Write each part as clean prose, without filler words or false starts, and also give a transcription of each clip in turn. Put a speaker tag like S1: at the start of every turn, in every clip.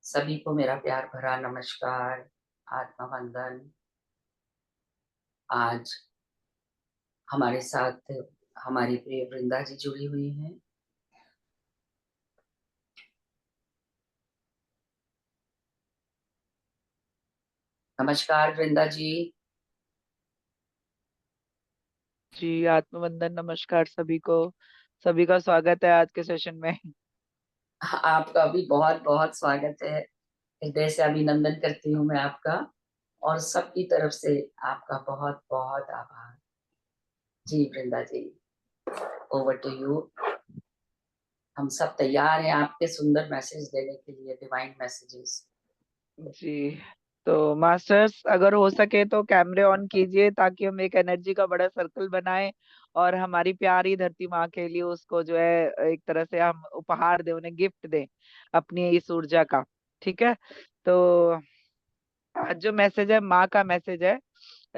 S1: सभी को मेरा प्यार भरा नमस्कार। आत्मा वंदन। आज हमारे साथ हमारी प्रिय वृंदा जी जुड़ी हुई हैं। नमस्कार वृंदा जी।
S2: जी, आत्मवंदन। नमस्कार सभी को। सभी का स्वागत है आज के सेशन में।
S1: आपका भी बहुत बहुत स्वागत है। हृदय से अभिनंदन करती हूँ मैं आपका, और सबकी तरफ से आपका बहुत बहुत आभार। जी वृंदा जी, ओवर टू यू। हम सब तैयार हैं आपके सुंदर मैसेज देने के लिए, डिवाइन मैसेजेस।
S2: जी, तो मास्टर्स अगर हो सके तो कैमरे ऑन कीजिए ताकि हम एक एनर्जी का बड़ा सर्कल बनाएं और हमारी प्यारी धरती माँ के लिए उसको जो है एक तरह से हम उपहार दें, उन्हें गिफ्ट दें अपनी इस ऊर्जा का। ठीक है। तो आज जो मैसेज है माँ का मैसेज है।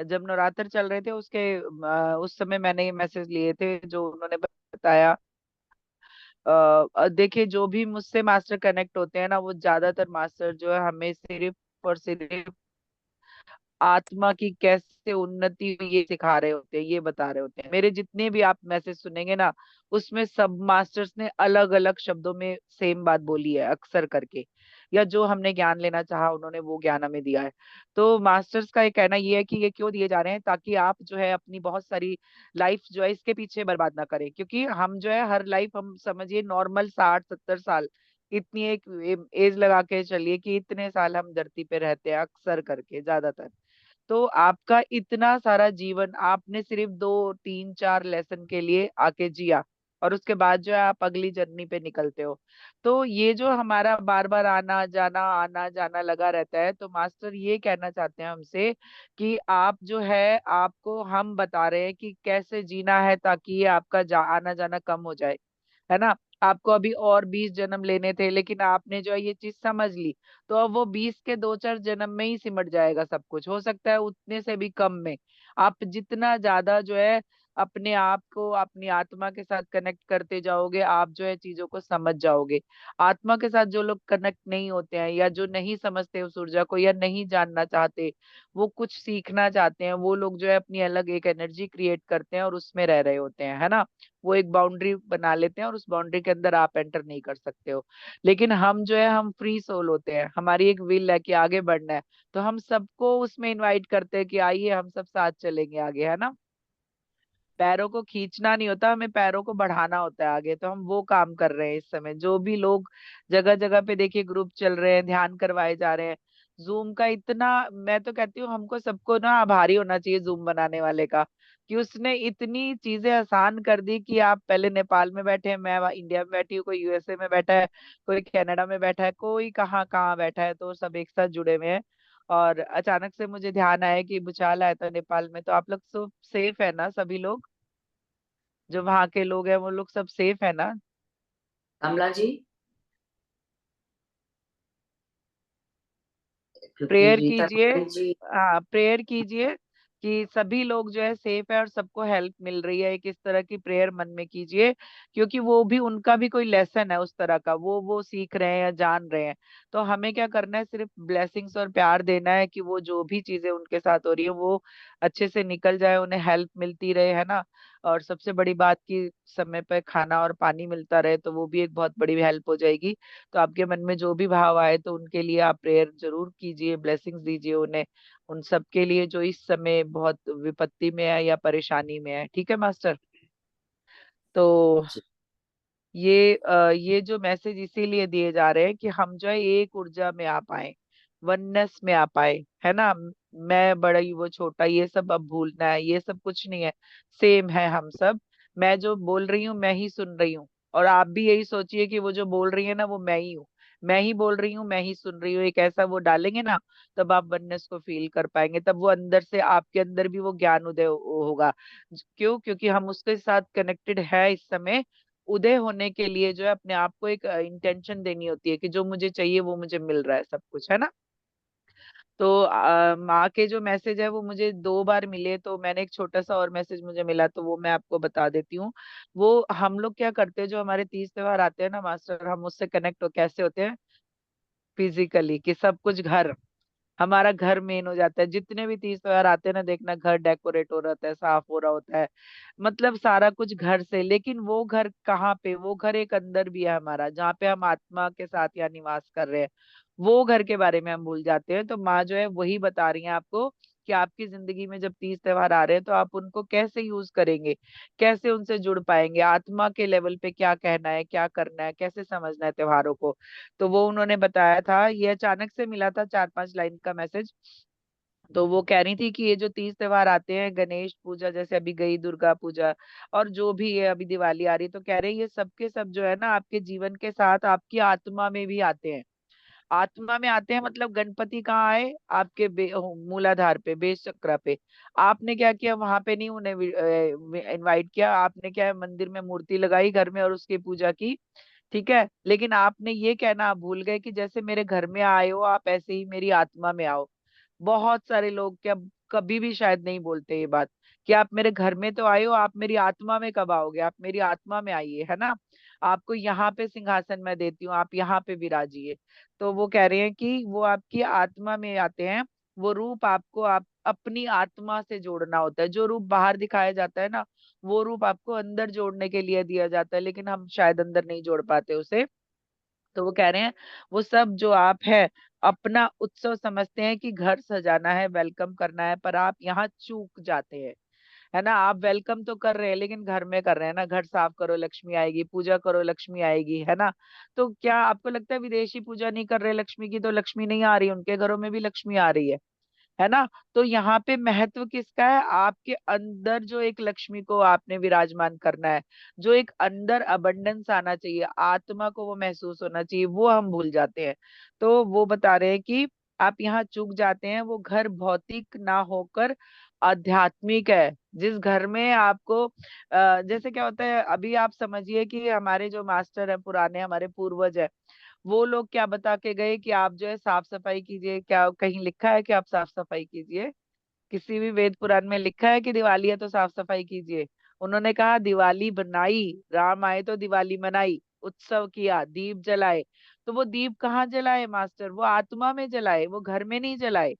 S2: जब नवरात्र चल रहे थे उस समय मैंने ये मैसेज लिए थे जो उन्होंने बताया। देखिए, जो भी मुझसे मास्टर कनेक्ट होते हैं ना, वो ज्यादातर मास्टर जो है हमें सिर्फ और सिर्फ आत्मा की कैसे उन्नति हुई ये सिखा रहे होते हैं, ये बता रहे होते हैं। मेरे जितने भी आप मैसेज सुनेंगे ना, उसमें सब मास्टर्स ने अलग अलग शब्दों में सेम बात बोली है अक्सर करके, या जो हमने ज्ञान लेना चाहा उन्होंने वो ज्ञान हमें दिया है। तो मास्टर्स का ये कहना ये है कि ये क्यों दिए जा रहे हैं, ताकि आप जो है अपनी बहुत सारी लाइफ जो है इसके पीछे बर्बाद ना करें। क्योंकि हम जो है हर लाइफ, हम समझिए नॉर्मल 60-70 साल, इतनी एक एज लगा के चलिए कि इतने साल हम धरती पे रहते हैं अक्सर करके, ज्यादातर। तो आपका इतना सारा जीवन आपने सिर्फ 2-3-4 लेसन के लिए आके जिया, और उसके बाद जो है आप अगली जर्नी पे निकलते हो। तो ये जो हमारा बार बार आना जाना लगा रहता है, तो मास्टर ये कहना चाहते हैं हमसे कि आप जो है, आपको हम बता रहे हैं कि कैसे जीना है ताकि ये आपका आना जाना कम हो जाए, है ना। आपको अभी और 20 जन्म लेने थे, लेकिन आपने जो है ये चीज समझ ली, तो अब वो 20 के 2-4 जन्म में ही सिमट जाएगा सब कुछ, हो सकता है उतने से भी कम में। आप जितना ज्यादा जो है अपने आप को अपनी आत्मा के साथ कनेक्ट करते जाओगे, आप जो है चीजों को समझ जाओगे। आत्मा के साथ जो लोग कनेक्ट नहीं होते हैं, या जो नहीं समझते उस ऊर्जा को, या नहीं जानना चाहते, वो कुछ सीखना चाहते हैं, वो लोग जो है अपनी अलग एक एनर्जी क्रिएट करते हैं और उसमें रह रहे होते हैं, है ना। वो एक बाउंड्री बना लेते हैं और उस बाउंड्री के अंदर आप एंटर नहीं कर सकते हो। लेकिन हम जो है हम फ्री सोल होते हैं, हमारी एक विल है कि आगे बढ़ना है। तो हम सबको उसमें इनवाइट करते हैं कि आइए हम सब साथ चलेंगे आगे, है ना। पैरों को खींचना नहीं होता, हमें पैरों को बढ़ाना होता है आगे। तो हम वो काम कर रहे हैं इस समय। जो भी लोग जगह जगह पे देखिए ग्रुप चल रहे हैं, ध्यान करवाए जा रहे हैं। जूम का इतना, मैं तो कहती हूँ हमको सबको ना आभारी होना चाहिए जूम बनाने वाले का, कि उसने इतनी चीजें आसान कर दी कि आप पहले नेपाल में बैठे हैं, मैं वहाँ इंडिया में बैठी हूँ, कोई यूएसए में बैठा है, कोई कनाडा में बैठा है, कोई कहाँ कहाँ बैठा है, तो सब एक साथ जुड़े हुए हैं। और अचानक से मुझे ध्यान आया कि भूचाल आया था नेपाल में, तो आप लोग सब सेफ है ना, सभी लोग जो वहां के लोग हैं वो लोग सब सेफ है ना।
S1: कमला जी, क्योंकि
S2: प्रेयर
S1: रीता
S2: कीजिए।
S1: जी।
S2: हाँ, प्रेयर कीजिए कि सभी लोग जो है सेफ है और सबको हेल्प मिल रही है, एक इस तरह की प्रेयर मन में कीजिए। क्योंकि वो भी, उनका भी कोई लेसन है उस तरह का, वो सीख रहे हैं या जान रहे हैं। तो हमें क्या करना है, सिर्फ ब्लेसिंग्स और प्यार देना है कि वो जो भी चीजें उनके साथ हो रही है वो अच्छे से निकल जाए, उन्हें हेल्प मिलती रहे, है ना। और सबसे बड़ी बात की समय पे खाना और पानी मिलता रहे, तो वो भी एक बहुत बड़ी हेल्प हो जाएगी। तो आपके मन में जो भी भाव आए तो उनके लिए आप प्रेयर जरूर कीजिए, ब्लेसिंग्स दीजिए उन्हें, उन सब के लिए जो इस समय बहुत विपत्ति में है या परेशानी में है। ठीक है मास्टर। तो ये जो मैसेज इसीलिए दिए जा रहे हैं कि हम जो है एक ऊर्जा में आ पाए, वननेस में आ पाए, है ना। मैं बड़ा ही वो छोटा, ये सब अब भूलना है, ये सब कुछ नहीं है। सेम है हम सब। मैं जो बोल रही हूँ मैं ही सुन रही हूँ, और आप भी यही सोचिए कि वो जो बोल रही है ना वो मैं ही हूँ। मैं ही बोल रही हूँ, मैं ही सुन रही हूँ, एक ऐसा वो डालेंगे ना, तब आप वननेस को फील कर पाएंगे। तब वो अंदर से आपके अंदर भी वो ज्ञान उदय होगा। क्यों? क्योंकि हम उसके साथ कनेक्टेड है इस समय। उदय होने के लिए जो है अपने आप को एक इंटेंशन देनी होती है कि जो मुझे चाहिए वो मुझे मिल रहा है, सब कुछ, है ना। तो माँ के जो मैसेज है वो मुझे 2 बार मिले, तो मैंने एक छोटा सा और मैसेज मुझे मिला, तो वो मैं आपको बता देती हूँ। वो हम लोग क्या करते हैं, जो हमारे तीज त्योहार आते हैं ना मास्टर, हम उससे कनेक्ट हो कैसे होते हैं। फिजिकली, कि सब कुछ घर, हमारा घर मेन हो जाता है। जितने भी तीज त्योहार आते हैं ना, देखना घर डेकोरेट हो रहता है, साफ हो रहा होता है, मतलब सारा कुछ घर से। लेकिन वो घर कहाँ पे, वो घर एक अंदर भी है हमारा, जहाँ पे हम आत्मा के साथ यहाँ निवास कर रहे हैं। वो घर के बारे में हम भूल जाते हैं। तो माँ जो है वही बता रही है आपको कि आपकी जिंदगी में जब तीज त्योहार आ रहे हैं तो आप उनको कैसे यूज करेंगे, कैसे उनसे जुड़ पाएंगे, आत्मा के लेवल पे क्या कहना है, क्या करना है, कैसे समझना है त्योहारों को। तो वो उन्होंने बताया था, ये अचानक से मिला था 4-5 लाइन का मैसेज। तो वो कह रही थी कि ये जो तीज त्योहार आते हैं, गणेश पूजा जैसे अभी गई, दुर्गा पूजा, और जो भी है अभी दिवाली आ रही, तो कह रहे हैं ये सब के सब जो है ना आपके जीवन के साथ आपकी आत्मा में भी आते हैं। आत्मा में आते हैं मतलब गणपति कहाँ आए, आपके मूलाधार पे, बेस चक्र पे। आपने क्या किया, वहां पे नहीं उन्हें इनवाइट किया, आपने क्या है, मंदिर में मूर्ति लगाई घर में और उसकी पूजा की। ठीक है, लेकिन आपने ये कहना आप भूल गए कि जैसे मेरे घर में आए हो आप, ऐसे ही मेरी आत्मा में आओ। बहुत सारे लोग क्या कभी भी शायद नहीं बोलते ये बात, कि आप मेरे घर में तो आए हो, आप मेरी आत्मा में कब आओगे, आप मेरी आत्मा में आइए, है ना। आपको यहाँ पे सिंहासन मैं देती हूँ, आप यहाँ पे विराजिए। तो वो कह रहे हैं कि वो आपकी आत्मा में आते हैं। वो रूप आपको आप अपनी आत्मा से जोड़ना होता है। जो रूप बाहर दिखाया जाता है ना, वो रूप आपको अंदर जोड़ने के लिए दिया जाता है, लेकिन हम शायद अंदर नहीं जोड़ पाते उसे। तो वो कह रहे हैं वो सब जो आप है अपना उत्सव समझते हैं कि घर सजाना है, वेलकम करना है, पर आप यहाँ चूक जाते हैं, है ना। आप वेलकम तो कर रहे हैं लेकिन घर में कर रहे हैं ना, घर साफ करो लक्ष्मी आएगी, पूजा करो लक्ष्मी आएगी, है ना। तो क्या आपको लगता है विदेशी पूजा नहीं कर रहे लक्ष्मी की तो लक्ष्मी नहीं आ रही, उनके घरों में भी लक्ष्मी आ रही है ना। तो यहाँ पे महत्व किसका है, आपके अंदर जो एक लक्ष्मी को आपने विराजमान करना है, जो एक अंदर अबंडेंस आना चाहिए, आत्मा को वो महसूस होना चाहिए, वो हम भूल जाते हैं। तो वो बता रहे हैं कि आप यहाँ चूक जाते हैं। वो घर भौतिक ना होकर आध्यात्मिक है। जिस घर में आपको जैसे क्या होता है, अभी आप समझिए कि हमारे जो मास्टर है पुराने, हमारे पूर्वज है, वो लोग क्या बता के गए कि आप जो है साफ सफाई कीजिए। क्या कहीं लिखा है कि आप साफ सफाई कीजिए? किसी भी वेद पुराण में लिखा है कि दिवाली है तो साफ सफाई कीजिए? उन्होंने कहा दिवाली बनाई, राम आए तो दिवाली मनाई, उत्सव किया, दीप जलाए। तो वो दीप कहाँ जलाए मास्टर, वो आत्मा में जलाए, वो घर में नहीं जलाए।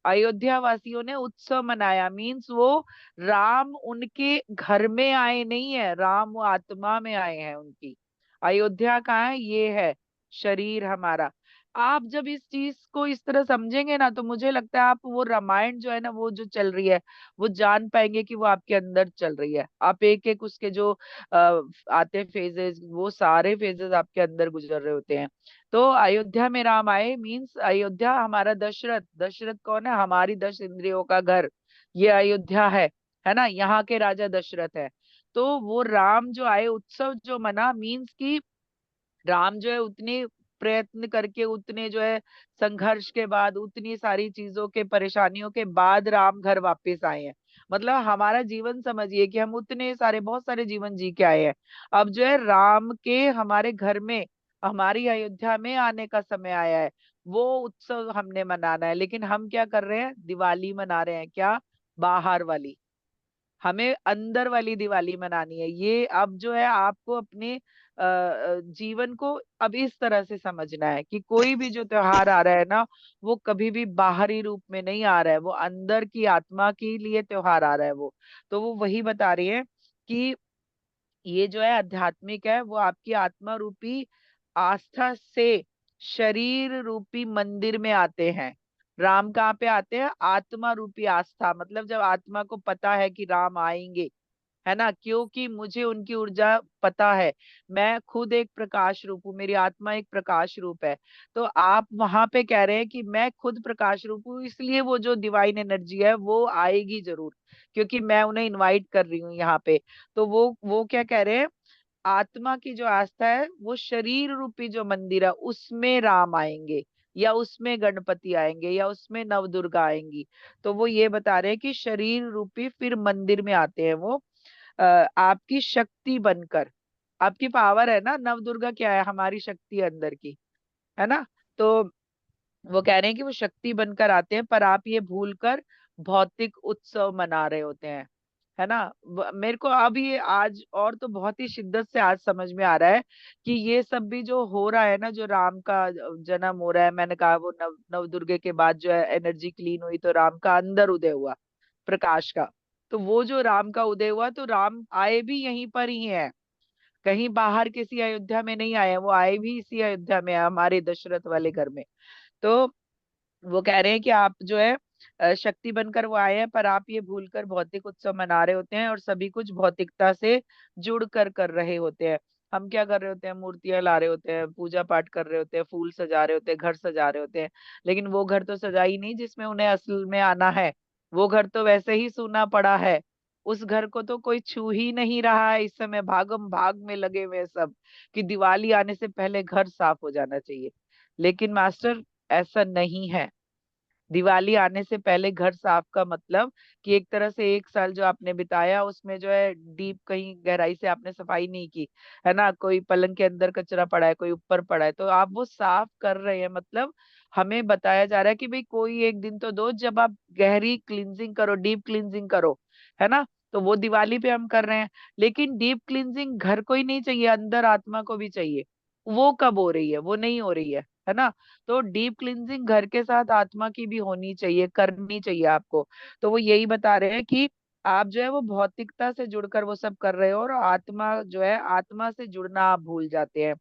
S2: अयोध्या वासियों ने उत्सव मनाया, मीन्स वो राम उनके घर में आए नहीं है, राम वो आत्मा में आए हैं उनकी। अयोध्या कहाँ है, ये है शरीर हमारा। आप जब इस चीज को इस तरह समझेंगे ना, तो मुझे लगता है आप वो रामायण जो है ना, वो जो चल रही है, वो जान पाएंगे कि वो आपके अंदर चल रही है। आप एक एक उसके जो आते हैं फेजेस, वो सारे फेजेस आपके अंदर गुजर रहे होते हैं। तो अयोध्या में राम आए मीन्स अयोध्या हमारा दशरथ, दशरथ कौन है, हमारी 10 इंद्रियों का घर, ये अयोध्या है ना, यहाँ के राजा दशरथ है। तो वो राम जो आए, उत्सव जो मना, मीन्स कि राम जो है उतने प्रयत्न करके, उतने जो है संघर्ष के बाद, उतनी सारी चीजों के परेशानियों के बाद राम घर वापस आए हैं। मतलब हमारा जीवन समझिए कि हम उतने सारे बहुत सारे जीवन जी के आए हैं। अब जो है राम के हमारे घर में, हमारी अयोध्या में आने का समय आया है। वो उत्सव हमने मनाना है, लेकिन हम क्या कर रहे हैं, दिवाली मना रहे हैं, क्या, बाहर वाली। हमें अंदर वाली दिवाली मनानी है। ये अब जो है आपको अपने जीवन को अब इस तरह से समझना है कि कोई भी जो त्योहार आ रहा है ना, वो कभी भी बाहरी रूप में नहीं आ रहा है, वो अंदर की आत्मा के लिए त्योहार आ रहा है वो। तो वो वही बता रही है कि ये जो है आध्यात्मिक है, वो आपकी आत्मा रूपी आस्था से शरीर रूपी मंदिर में आते हैं। राम कहाँ पे आते हैं, आत्मा रूपी आस्था, मतलब जब आत्मा को पता है कि राम आएंगे, है ना, क्योंकि मुझे उनकी ऊर्जा पता है। मैं खुद एक प्रकाश रूप हूँ, मेरी आत्मा एक प्रकाश रूप है। तो आप वहां पे कह रहे हैं कि मैं खुद प्रकाश रूप हूँ, इसलिए वो जो डिवाइन एनर्जी है वो आएगी जरूर, क्योंकि मैं उन्हें इनवाइट कर रही हूँ यहाँ पे। तो वो क्या कह रहे हैं, आत्मा की जो आस्था है, वो शरीर रूपी जो मंदिर है उसमें राम आएंगे, या उसमें गणपति आएंगे, या उसमें नवदुर्गा आएंगी। तो वो ये बता रहे हैं कि शरीर रूपी फिर मंदिर में आते हैं वो, आपकी शक्ति बनकर। आपकी पावर है ना, नवदुर्गा क्या है, हमारी शक्ति है अंदर की, है ना। तो वो कह रहे हैं कि वो शक्ति बनकर आते हैं, पर आप ये भूल कर भौतिक उत्सव मना रहे होते हैं। है ना। मेरे को अब ये आज और तो बहुत ही शिद्दत से आज समझ में आ रहा है कि ये सब भी जो हो रहा है ना, जो राम का जन्म हो रहा है, मैंने कहा वो नव नव दुर्गे के बाद जो है एनर्जी क्लीन हुई तो राम का अंदर उदय हुआ प्रकाश का। तो वो जो राम का उदय हुआ तो राम आए भी यहीं पर ही है, कहीं बाहर किसी अयोध्या में नहीं आए हैं, वो आए भी इसी अयोध्या में है, हमारे दशरथ वाले घर में। तो वो कह रहे हैं कि आप जो है शक्ति बनकर वो आए हैं, पर आप ये भूलकर भौतिक उत्सव मना रहे होते हैं और सभी कुछ भौतिकता से जुड़ कर रहे होते हैं। हम क्या कर रहे होते हैं, मूर्तियां ला रहे होते हैं, पूजा पाठ कर रहे होते हैं, फूल सजा रहे होते हैं, घर सजा रहे होते हैं, लेकिन वो घर तो सजा ही नहीं जिसमें उन्हें असल में आना है। वो घर तो वैसे ही सूना पड़ा है। उस घर को तो कोई छू ही नहीं रहा है इस समय, भागम भाग में लगे हुए हैं सब कि दिवाली आने से पहले घर साफ हो जाना चाहिए। लेकिन मास्टर, ऐसा नहीं है। दिवाली आने से पहले घर साफ का मतलब कि एक तरह से एक साल जो आपने बिताया उसमें जो है डीप कहीं गहराई से आपने सफाई नहीं की, है ना, कोई पलंग के अंदर कचरा पड़ा है, कोई ऊपर पड़ा है, तो आप वो साफ कर रहे हैं। मतलब हमें बताया जा रहा है कि भाई कोई एक दिन तो दो जब आप गहरी क्लींजिंग करो, डीप क्लींजिंग करो, है ना। तो वो दिवाली पे हम कर रहे हैं, लेकिन डीप क्लींजिंग घर को ही नहीं चाहिए, अंदर आत्मा को भी चाहिए। वो कब हो रही है? वो नहीं हो रही है ना। तो डीप क्लींजिंग घर के साथ आत्मा की भी होनी चाहिए, करनी चाहिए आपको। तो वो यही बता रहे हैं कि आप जो है वो भौतिकता से जुड़कर वो सब कर रहे हो और आत्मा जो है, आत्मा से जुड़ना आप भूल जाते हैं।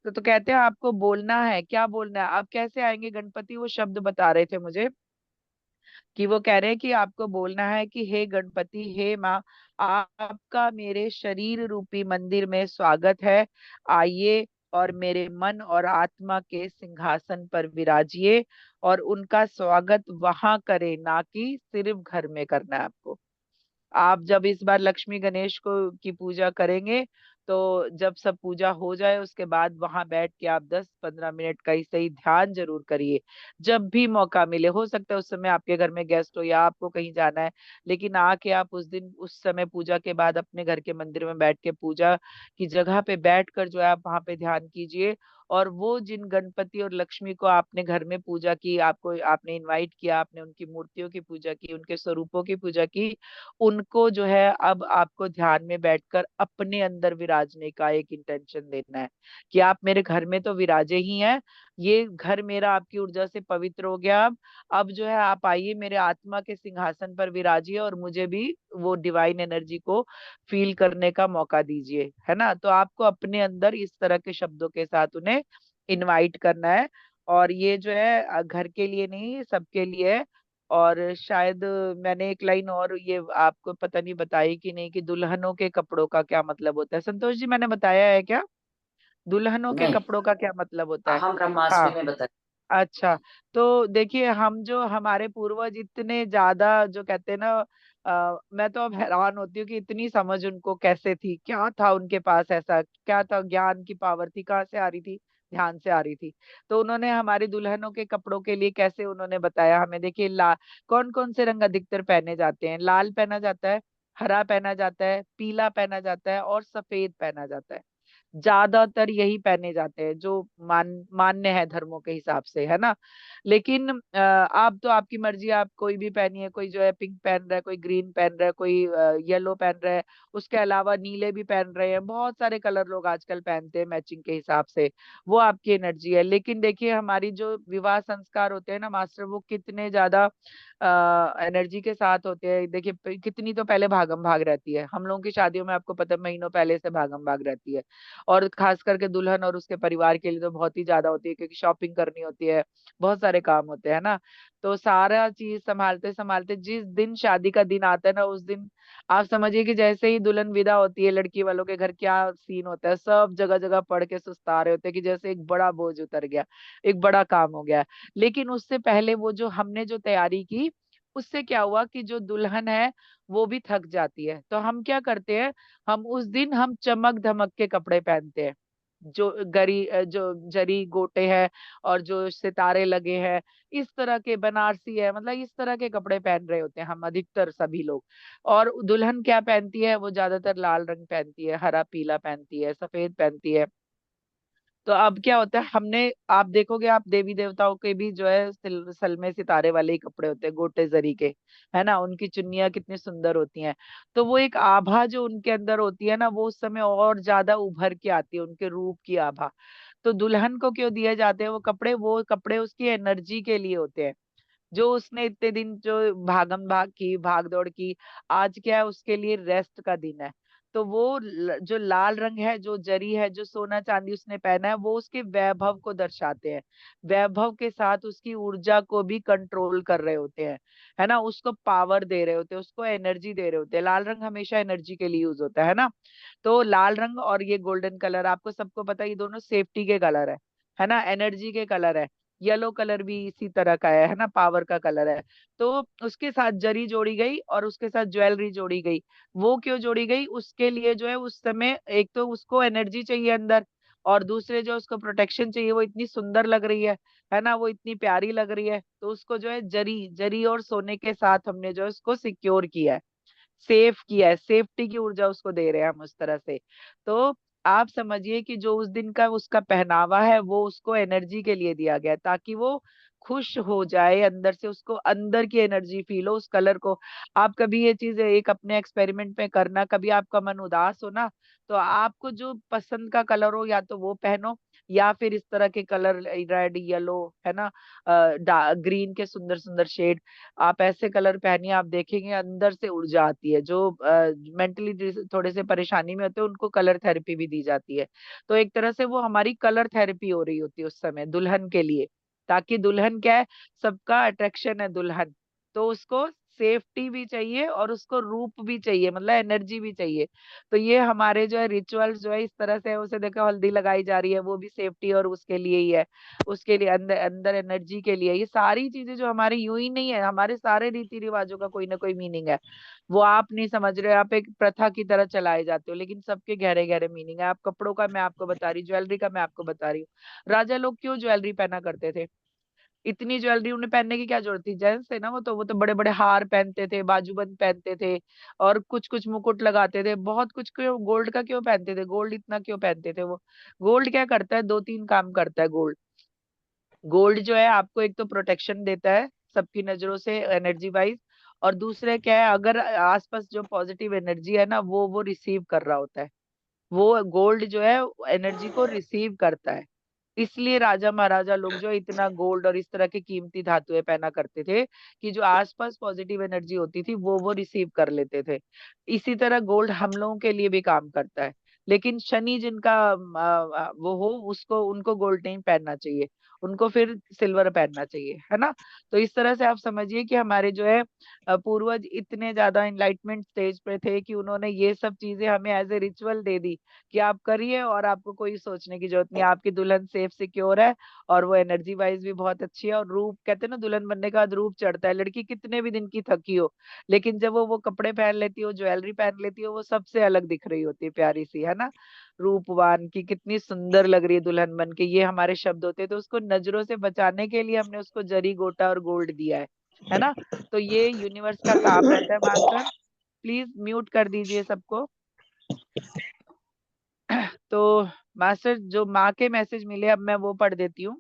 S2: तो कहते हैं आपको बोलना है, क्या बोलना है, आप कैसे आएंगे गणपति, वो शब्द बता रहे थे मुझे कि वो कह रहे हैं कि आपको बोलना है कि हे गणपति, हे माँ, आपका मेरे शरीर रूपी मंदिर में स्वागत है। आइए और मेरे मन और आत्मा के सिंहासन पर विराजिए, और उनका स्वागत वहां करें, ना कि सिर्फ घर में करना है आपको। आप जब इस बार लक्ष्मी गणेश को की पूजा करेंगे, तो जब सब पूजा हो जाए उसके बाद वहां बैठ के आप 10-15 मिनट का ही सही ध्यान जरूर करिए। जब भी मौका मिले, हो सकता है उस समय आपके घर में गेस्ट हो या आपको कहीं जाना है, लेकिन आके आप उस दिन उस समय पूजा के बाद अपने घर के मंदिर में बैठ के पूजा की जगह पे बैठ कर जो है आप वहां पे ध्यान कीजिए। और वो जिन गणपति और लक्ष्मी को आपने घर में पूजा की, आपको आपने इनवाइट किया, आपने उनकी मूर्तियों की पूजा की, उनके स्वरूपों की पूजा की, उनको जो है अब आपको ध्यान में बैठकर अपने अंदर विराजने का एक इंटेंशन देना है कि आप मेरे घर में तो विराजे ही हैं, ये घर मेरा आपकी ऊर्जा से पवित्र हो गया। अब जो है आप आइए मेरे आत्मा के सिंहासन पर विराजिए और मुझे भी वो डिवाइन एनर्जी को फील करने का मौका दीजिए, है ना। तो आपको अपने अंदर इस तरह के शब्दों के साथ उन्हें इनवाइट करना है। और ये जो है घर के लिए नहीं, सबके लिए है। और शायद मैंने एक लाइन और ये आपको पता नहीं बताई कि नहीं, कि दुल्हनों के कपड़ों का क्या मतलब होता है। संतोष जी, मैंने बताया है क्या? दुल्हनों के
S1: नहीं,
S2: कपड़ों का क्या मतलब होता है?
S1: हम ब्रह्मास्त्र
S2: हाँ।
S1: में बता।
S2: अच्छा। तो देखिए, हम जो हमारे पूर्वज इतने ज्यादा जो कहते हैं ना, मैं तो अब हैरान होती हूँ कि इतनी समझ उनको कैसे थी, क्या था उनके पास, ऐसा क्या था, ज्ञान की पावर थी, कहाँ से आ रही थी? ध्यान से आ रही थी। तो उन्होंने हमारी दुल्हनों के कपड़ों के लिए कैसे उन्होंने बताया हमें। देखिए, कौन कौन से रंग अधिकतर पहने जाते हैं? लाल पहना जाता है, हरा पहना जाता है, पीला पहना जाता है और सफेद पहना जाता है। ज्यादातर यही पहने जाते हैं जो मान्य है धर्मों के हिसाब से, है ना। लेकिन आप तो आपकी मर्जी, आप कोई भी पहनिए, कोई जो है पिंक पहन रहा है, कोई ग्रीन पहन रहा है, कोई येलो पहन रहा है, उसके अलावा नीले भी पहन रहे हैं, बहुत सारे कलर लोग आजकल पहनते हैं मैचिंग के हिसाब से। वो आपकी एनर्जी है। लेकिन देखिए, हमारी जो विवाह संस्कार होते हैं ना मास्टर, वो कितने ज्यादा एनर्जी के साथ होते हैं। देखिए, कितनी तो पहले भागम भाग रहती है हम लोगों की शादियों में, आपको पता है महीनों पहले से भागम भाग रहती है। और खास करके दुल्हन और उसके परिवार के लिए तो बहुत ही ज्यादा होती है, क्योंकि शॉपिंग करनी होती है, बहुत सारे काम होते हैं ना। तो सारा चीज संभालते संभालते जिस दिन शादी का दिन आता है ना, उस दिन आप समझिए कि जैसे ही दुल्हन विदा होती है, लड़की वालों के घर क्या सीन होता है, सब जगह जगह पड़ के सुस्ता रहे होते हैं कि जैसे एक बड़ा बोझ उतर गया, एक बड़ा काम हो गया। लेकिन उससे पहले वो जो हमने जो तैयारी की, उससे क्या हुआ कि जो दुल्हन है वो भी थक जाती है। तो हम क्या करते हैं, हम उस दिन हम चमक धमक के कपड़े पहनते हैं, जो जो जरी गोटे हैं और जो सितारे लगे हैं, इस तरह के बनारसी है, मतलब इस तरह के कपड़े पहन रहे होते हैं हम अधिकतर सभी लोग। और दुल्हन क्या पहनती है? वो ज्यादातर लाल रंग पहनती है, हरा पीला पहनती है, सफेद पहनती है। तो अब क्या होता है, हमने, आप देखोगे, आप देवी देवताओं के भी जो है सलमे सितारे वाले ही कपड़े होते हैं, गोटे जरी के, है ना, उनकी चुन्नियां कितनी सुंदर होती हैं। तो वो एक आभा जो उनके अंदर होती है ना, वो उस समय और ज्यादा उभर के आती है, उनके रूप की आभा। तो दुल्हन को क्यों दिए जाते हैं वो कपड़े उसकी एनर्जी के लिए होते हैं, जो उसने इतने दिन जो भागम भाग की, भाग दौड़ की, आज क्या है, उसके लिए रेस्ट का दिन है। तो वो जो लाल रंग है, जो जरी है, जो सोना चांदी उसने पहना है, वो उसके वैभव को दर्शाते हैं। वैभव के साथ उसकी ऊर्जा को भी कंट्रोल कर रहे होते हैं, है ना, उसको पावर दे रहे होते हैं, उसको एनर्जी दे रहे होते हैं। लाल रंग हमेशा एनर्जी के लिए यूज होता है ना। तो लाल रंग और ये गोल्डन कलर, आपको सबको पता है, ये दोनों सेफ्टी के कलर है ना, एनर्जी के कलर है। येलो कलर भी इसी तरह का है ना, पावर का कलर है। तो उसके साथ जरी जोड़ी गई और उसके साथ ज्वेलरी जोड़ी गई। वो क्यों जोड़ी गई, उसके लिए जो है उस समय एक तो उसको एनर्जी चाहिए अंदर, और दूसरे जो उसको प्रोटेक्शन चाहिए, वो इतनी सुंदर लग रही है ना, वो इतनी प्यारी लग रही है, तो उसको जो है जरी जरी और सोने के साथ हमने जो है उसको सिक्योर किया है, सेफ किया है, सेफ्टी की ऊर्जा उसको दे रहे हैं हम उस तरह से। तो आप समझिए कि जो उस दिन का उसका पहनावा है, वो उसको एनर्जी के लिए दिया गया है, ताकि वो खुश हो जाए अंदर से, उसको अंदर की एनर्जी फील हो उस कलर को। आप कभी ये चीज एक अपने एक्सपेरिमेंट में करना, कभी आपका मन उदास हो ना, तो आपको जो पसंद का कलर हो, या तो वो पहनो, या फिर इस तरह के कलर, रेड, येलो, है ना, ग्रीन के सुंदर सुंदर शेड, आप ऐसे कलर पहनिए, आप देखेंगे अंदर से ऊर्जा आती है। जो मेंटली थोड़े से परेशानी में होते हैं, उनको कलर थेरेपी भी दी जाती है। तो एक तरह से वो हमारी कलर थेरेपी हो रही होती है उस समय दुल्हन के लिए, ताकि दुल्हन क्या है, सबका अट्रैक्शन है दुल्हन, तो उसको सेफ्टी भी चाहिए और उसको रूप भी चाहिए, मतलब एनर्जी भी चाहिए। तो ये हमारे जो है रिचुअल्स जो है इस तरह से है। उसे देखो, हल्दी लगाई जा रही है, वो भी सेफ्टी और उसके लिए ही है, उसके लिए अंदर अंदर एनर्जी के लिए। ये सारी चीजें जो हमारी यूं ही नहीं है, हमारे सारे रीति रिवाजों का कोई ना कोई मीनिंग है। वो आप नहीं समझ रहे, आप एक प्रथा की तरह चलाए जाते हो, लेकिन सबके गहरे गहरे मीनिंग है। आप कपड़ों का मैं आपको बता रही, ज्वेलरी का मैं आपको बता रही हूँ। राजा लोग क्यों ज्वेलरी पहना करते थे, इतनी ज्वेलरी उन्हें पहनने की क्या जरूरत थी, जेंट्स थे ना, वो तो बड़े बड़े हार पहनते थे, बाजूबंद पहनते थे, और कुछ कुछ मुकुट लगाते थे, बहुत कुछ। क्यों गोल्ड का क्यों पहनते थे, गोल्ड इतना क्यों पहनते थे वो? गोल्ड क्या करता है, दो तीन काम करता है गोल्ड। गोल्ड जो है आपको एक तो प्रोटेक्शन देता है सबकी नजरों से, एनर्जी वाइज, और दूसरे क्या है, अगर आसपास जो पॉजिटिव एनर्जी है ना, वो रिसीव कर रहा होता है, वो गोल्ड जो है एनर्जी को रिसीव करता है। इसलिए राजा महाराजा लोग जो इतना गोल्ड और इस तरह की कीमती धातुएं पहना करते थे, कि जो आसपास पॉजिटिव एनर्जी होती थी, वो रिसीव कर लेते थे। इसी तरह गोल्ड हम लोगों के लिए भी काम करता है। लेकिन शनि जिनका वो हो, उसको उनको गोल्ड नहीं पहनना चाहिए, उनको फिर सिल्वर पहनना चाहिए, है ना। तो इस तरह से आप समझिए कि हमारे जो है पूर्वज इतने ज्यादा इनलाइटमेंट स्टेज पे थे, कि उन्होंने ये सब चीजें हमें एज ए रिचुअल दे दी, कि आप करिए और आपको कोई सोचने की जरूरत नहीं, आपकी दुल्हन सेफ सिक्योर है, और वो एनर्जी वाइज भी बहुत अच्छी है। और रूप, कहते हैं ना, दुल्हन बनने के बाद रूप चढ़ता है, लड़की कितने भी दिन की थकी हो, लेकिन जब वो कपड़े पहन लेती हो, ज्वेलरी पहन लेती हो, वो सबसे अलग दिख रही होती है, प्यारी सी, है ना, रूपवान की, कितनी सुंदर लग रही है दुल्हन बन के, ये हमारे शब्द होते हैं। तो उसको नजरों से बचाने के लिए हमने उसको जरी, गोटा और गोल्ड दिया है ना। तो ये यूनिवर्स का काम रहता है। मास्टर प्लीज म्यूट कर दीजिए सबको। तो मास्टर, जो माँ के मैसेज मिले, अब मैं वो पढ़ देती हूँ।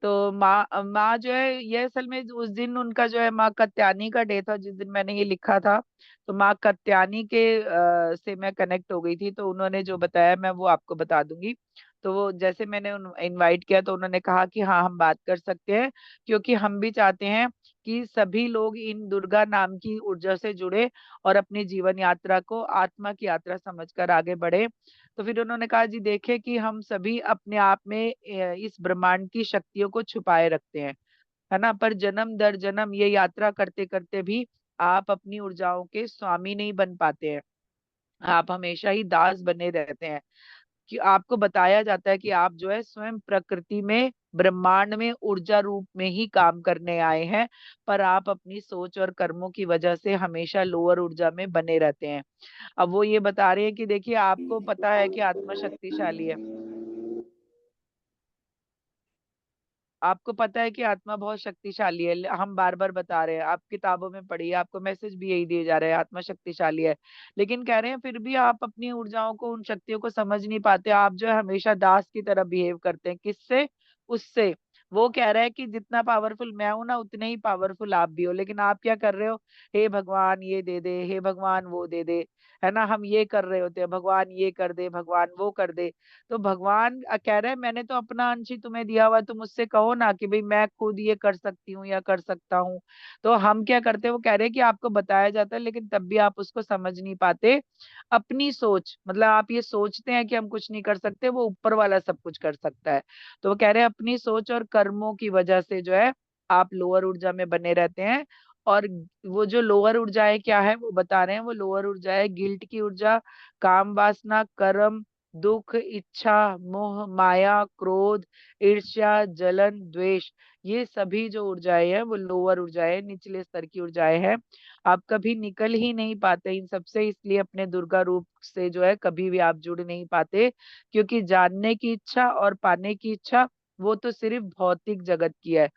S2: तो माँ माँ जो है, ये असल में उस दिन उनका जो है माँ कात्यायनी का डे था, जिस दिन मैंने ये लिखा था। तो माँ कात्यायनी के से मैं कनेक्ट हो गई थी, तो उन्होंने जो बताया मैं वो आपको बता दूंगी। तो वो जैसे मैंने इनवाइट किया, तो उन्होंने कहा कि हाँ, हम बात कर सकते हैं, क्योंकि हम भी चाहते हैं कि सभी लोग इन दुर्गा नाम की ऊर्जा से जुड़े, और अपनी जीवन यात्रा को आत्मा की यात्रा समझकर आगे बढ़े। तो फिर उन्होंने कहा, जी देखे कि हम सभी अपने आप में इस ब्रह्मांड की शक्तियों को छुपाए रखते हैं, है ना, पर जन्म दर जन्म ये यात्रा करते करते भी आप अपनी ऊर्जाओं के स्वामी नहीं बन पाते हैं, आप हमेशा ही दास बने रहते हैं। कि आपको बताया जाता है कि आप जो है स्वयं प्रकृति में, ब्रह्मांड में ऊर्जा रूप में ही काम करने आए हैं, पर आप अपनी सोच और कर्मों की वजह से हमेशा लोअर ऊर्जा में बने रहते हैं। अब वो ये बता रहे हैं कि देखिए, आपको पता है कि आत्मा शक्तिशाली है, आपको पता है कि आत्मा बहुत शक्तिशाली है, हम बार बार बता रहे हैं, आप किताबों में पढ़िए, आपको मैसेज भी यही दिए जा रहे हैं, आत्मा शक्तिशाली है। लेकिन कह रहे हैं फिर भी आप अपनी ऊर्जाओं को, उन शक्तियों को समझ नहीं पाते, आप जो है हमेशा दास की तरह बिहेव करते हैं। किससे? उससे। वो कह रहा है कि जितना पावरफुल मैं हूं ना, उतने ही पावरफुल आप भी हो, लेकिन आप क्या कर रहे हो? हे भगवान ये दे दे, हे भगवान वो दे दे, है ना, हम ये कर रहे होते हैं, भगवान ये कर दे, भगवान वो कर दे। तो भगवान कह रहे हैं मैंने तो अपना अंश ही तुम्हें दिया हुआ है, तुम मुझसे कहो ना कि भाई मैं खुद ये कर सकती हूँ या कर सकता हूँ। तो हम क्या करते हैं, वो कह रहे हैं कि आपको बताया जाता है लेकिन तब भी आप उसको समझ नहीं पाते। अपनी सोच, मतलब आप ये सोचते हैं कि हम कुछ नहीं कर सकते, वो ऊपर वाला सब कुछ कर सकता है। तो वो कह रहे हैं अपनी सोच और कर्मों की वजह से जो है आप लोअर ऊर्जा में बने रहते हैं। और वो जो लोअर ऊर्जा है क्या है, वो बता रहे हैं, वो लोअर ऊर्जा है गिल्ट की ऊर्जा, काम वासना, कर्म, दुख, इच्छा, मोह, माया, क्रोध, ईर्ष्या, जलन, द्वेष। ये सभी जो ऊर्जाएं हैं वो लोअर ऊर्जाएं, निचले स्तर की ऊर्जाएं हैं। आप कभी निकल ही नहीं पाते इन सबसे, इसलिए अपने दुर्गा रूप से जो है कभी भी आप जुड़ नहीं पाते। क्योंकि जानने की इच्छा और पाने की इच्छा वो तो सिर्फ भौतिक जगत की है।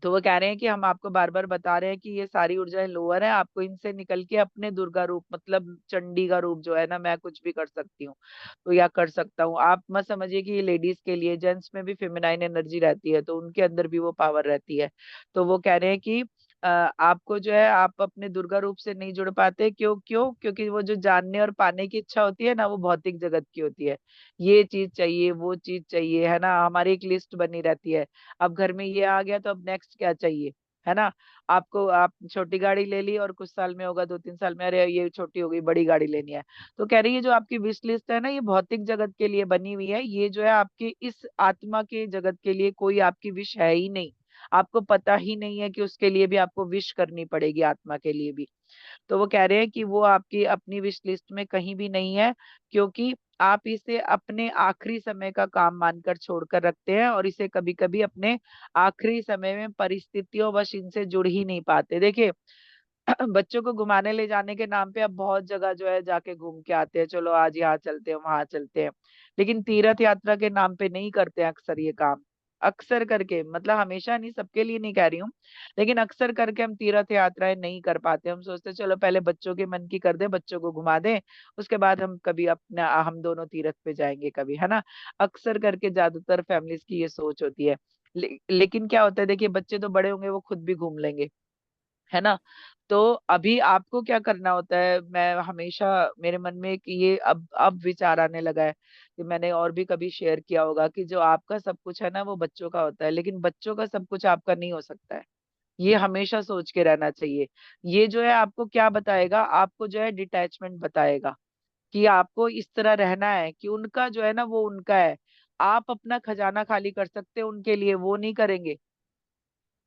S2: तो वो कह रहे हैं कि हम आपको बार बार बता रहे हैं कि ये सारी ऊर्जाएं लोअर है, आपको इनसे निकल के अपने दुर्गा रूप, मतलब चंडी का रूप जो है ना, मैं कुछ भी कर सकती हूँ तो या कर सकता हूँ। आप मत समझिए कि ये लेडीज के लिए, जेंट्स में भी फेमिनाइन एनर्जी रहती है, तो उनके अंदर भी वो पावर रहती है। तो वो कह रहे हैं कि आपको जो है, आप अपने दुर्गा रूप से नहीं जुड़ पाते। क्यों? क्यों? क्योंकि वो जो जानने और पाने की इच्छा होती है ना, वो भौतिक जगत की होती है। ये चीज चाहिए, वो चीज चाहिए, है ना, हमारी एक लिस्ट बनी रहती है। अब घर में ये आ गया तो अब नेक्स्ट क्या चाहिए, है ना। आपको, आप छोटी गाड़ी ले ली और कुछ साल में होगा, 2-3 साल में, अरे ये छोटी हो गई, बड़ी गाड़ी लेनी है। तो कह रही है जो आपकी विश लिस्ट है ना, ये भौतिक जगत के लिए बनी हुई है, ये जो है आपके इस आत्मा के जगत के लिए कोई आपकी विश है ही नहीं। आपको पता ही नहीं है कि उसके लिए भी आपको विश करनी पड़ेगी, आत्मा के लिए भी। तो वो कह रहे हैं कि वो आपकी अपनी विश लिस्ट में कहीं भी नहीं है। क्योंकि आप इसे अपने आखिरी समय का काम मानकर छोड़कर रखते हैं, और इसे कभी कभी अपने आखिरी समय में परिस्थितियों वश इनसे जुड़ ही नहीं पाते। देखिए, बच्चों को घुमाने ले जाने के नाम पे अब बहुत जगह जो है जाके घूम के आते हैं, चलो आज यहाँ चलते हैं, वहां चलते हैं। लेकिन तीर्थ यात्रा के नाम पे नहीं करते हैं अक्सर ये काम। अक्सर करके, मतलब हमेशा नहीं, सबके लिए नहीं कह रही हूँ, लेकिन अक्सर करके हम तीर्थ यात्राएं नहीं कर पाते। हम सोचते हैं, चलो पहले बच्चों के मन की कर दे, बच्चों को घुमा दें, उसके बाद हम कभी अपना, हम दोनों तीर्थ पे जाएंगे कभी, है ना। अक्सर करके ज्यादातर फैमिलीज की ये सोच होती है। लेकिन क्या होता है, देखिए बच्चे तो बड़े होंगे, वो खुद भी घूम लेंगे, है ना। तो अभी आपको क्या करना होता है, मैं हमेशा, मेरे मन में एक ये अब विचार आने लगा है कि मैंने और भी कभी शेयर किया होगा कि जो आपका सब कुछ है ना, वो बच्चों का होता है, लेकिन बच्चों का सब कुछ आपका नहीं हो सकता है। ये हमेशा सोच के रहना चाहिए। ये जो है आपको क्या बताएगा, आपको जो है डिटैचमेंट बताएगा, कि आपको इस तरह रहना है कि उनका जो है ना वो उनका है। आप अपना खजाना खाली कर सकते हो उनके लिए, वो नहीं करेंगे।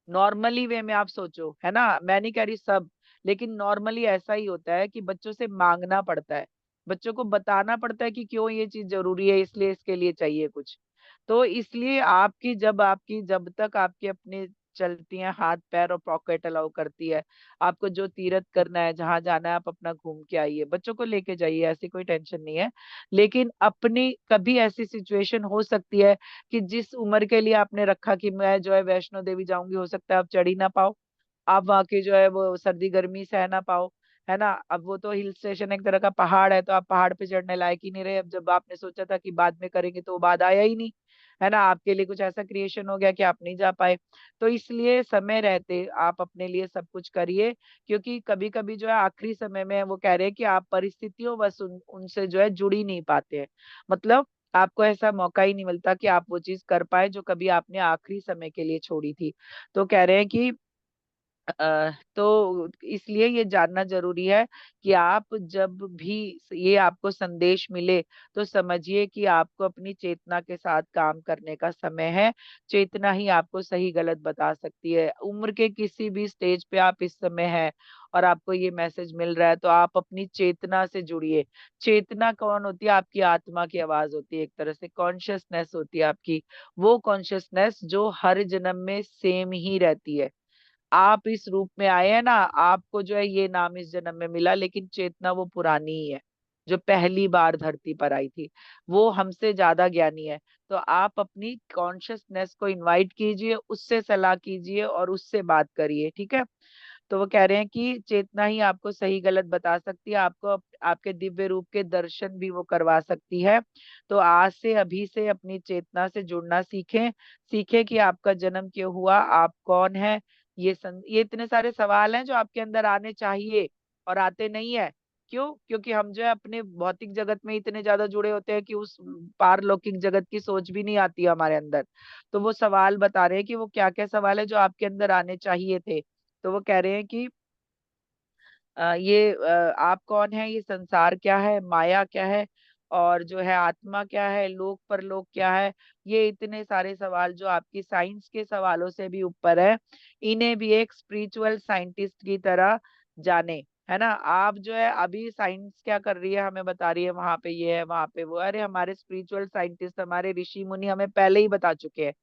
S2: नॉर्मली वे में आप सोचो, है ना, मैं नहीं कह रही सब, लेकिन नॉर्मली ऐसा ही होता है कि बच्चों से मांगना पड़ता है, बच्चों को बताना पड़ता है कि क्यों ये चीज जरूरी है, इसलिए इसके लिए चाहिए कुछ। तो इसलिए आपकी जब तक आपकी अपने चलती हैं हाथ पैर और पॉकेट अलाउ करती है, आपको जो तीरथ करना है, जहां जाना है, आप अपना घूम के आइए, बच्चों को लेके जाइए, ऐसी कोई टेंशन नहीं है। लेकिन अपनी कभी ऐसी सिचुएशन हो सकती है कि जिस उम्र के लिए आपने रखा कि मैं जो है वैष्णो देवी जाऊंगी, हो सकता है आप चढ़ ही ना पाओ, आप वहां की जो है वो सर्दी गर्मी सह ना पाओ, है ना। अब वो तो हिल स्टेशन एक तरह का पहाड़ है, तो आप पहाड़ पे चढ़ने लायक ही नहीं रहे। अब जब आपने सोचा था कि बाद में करेंगे, तो वो बाद आया ही नहीं, है ना, आपके लिए कुछ ऐसा क्रिएशन हो गया कि आप नहीं जा पाए। तो इसलिए समय रहते आप अपने लिए सब कुछ करिए। क्योंकि कभी कभी जो है आखिरी समय में वो कह रहे हैं कि आप परिस्थितियों बस उनसे जो है जुड़ ही नहीं पाते हैं। मतलब आपको ऐसा मौका ही नहीं मिलता कि आप वो चीज कर पाए जो कभी आपने आखिरी समय के लिए छोड़ी थी। तो कह रहे हैं कि तो इसलिए ये जानना जरूरी है कि आप जब भी ये आपको संदेश मिले, तो समझिए कि आपको अपनी चेतना के साथ काम करने का समय है। चेतना ही आपको सही गलत बता सकती है। उम्र के किसी भी स्टेज पे आप इस समय है और आपको ये मैसेज मिल रहा है, तो आप अपनी चेतना से जुड़िए। चेतना कौन होती है? आपकी आत्मा की आवाज होती है, एक तरह से कॉन्शियसनेस होती है आपकी। वो कॉन्शियसनेस जो हर जन्म में सेम ही रहती है। आप इस रूप में आए हैं ना, आपको जो है ये नाम इस जन्म में मिला, लेकिन चेतना वो पुरानी ही है। जो पहली बार धरती पर आई थी, वो हमसे ज्यादा ज्ञानी है। तो आप अपनी कॉन्शियसनेस को इनवाइट कीजिए, उससे सलाह कीजिए और उससे बात करिए, ठीक है। तो वो कह रहे हैं कि चेतना ही आपको सही गलत बता सकती है, आपको आपके दिव्य रूप के दर्शन भी वो करवा सकती है। तो आज से, अभी से अपनी चेतना से जुड़ना सीखें। सीखें कि आपका जन्म क्यों हुआ, आप कौन है। ये इतने सारे सवाल हैं जो आपके अंदर आने चाहिए और आते नहीं है। क्यों? क्योंकि हम जो है अपने भौतिक जगत में इतने ज्यादा जुड़े होते हैं कि उस पारलौकिक जगत की सोच भी नहीं आती है हमारे अंदर। तो वो सवाल बता रहे हैं कि वो क्या क्या सवाल है जो आपके अंदर आने चाहिए थे। तो वो कह रहे हैं कि आप कौन है, ये संसार क्या है, माया क्या है, और जो है आत्मा क्या है, लोक परलोक क्या है। ये इतने सारे सवाल जो आपकी साइंस के सवालों से भी ऊपर है, इन्हें भी एक स्पिरिचुअल साइंटिस्ट की तरह जाने, है ना। आप जो है अभी साइंस क्या कर रही है, हमें बता रही है वहां पे ये है वहां पे वो, अरे हमारे स्पिरिचुअल साइंटिस्ट, हमारे ऋषि मुनि हमें पहले ही बता चुके हैं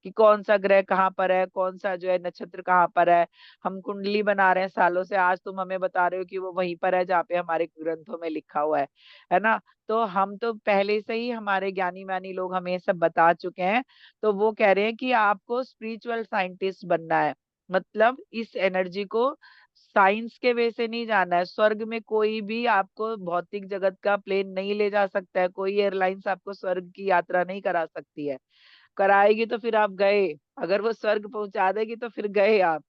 S2: कि कौन सा ग्रह कहाँ पर है, कौन सा जो है नक्षत्र कहाँ पर है। हम कुंडली बना रहे हैं सालों से, आज तुम हमें बता रहे हो कि वो वहीं पर है जहाँ पे हमारे ग्रंथों में लिखा हुआ है ना। तो हम तो पहले से ही, हमारे ज्ञानी वानी लोग हमें ये सब बता चुके हैं। तो वो कह रहे हैं कि आपको स्पिरिचुअल साइंटिस्ट बनना है, मतलब इस एनर्जी को साइंस के वे से नहीं जाना है। स्वर्ग में कोई भी आपको भौतिक जगत का प्लेन नहीं ले जा सकता है, कोई एयरलाइंस आपको स्वर्ग की यात्रा नहीं करा सकती है। कराएगी तो फिर आप गए, अगर वो स्वर्ग पहुंचा देगी तो फिर गए आप।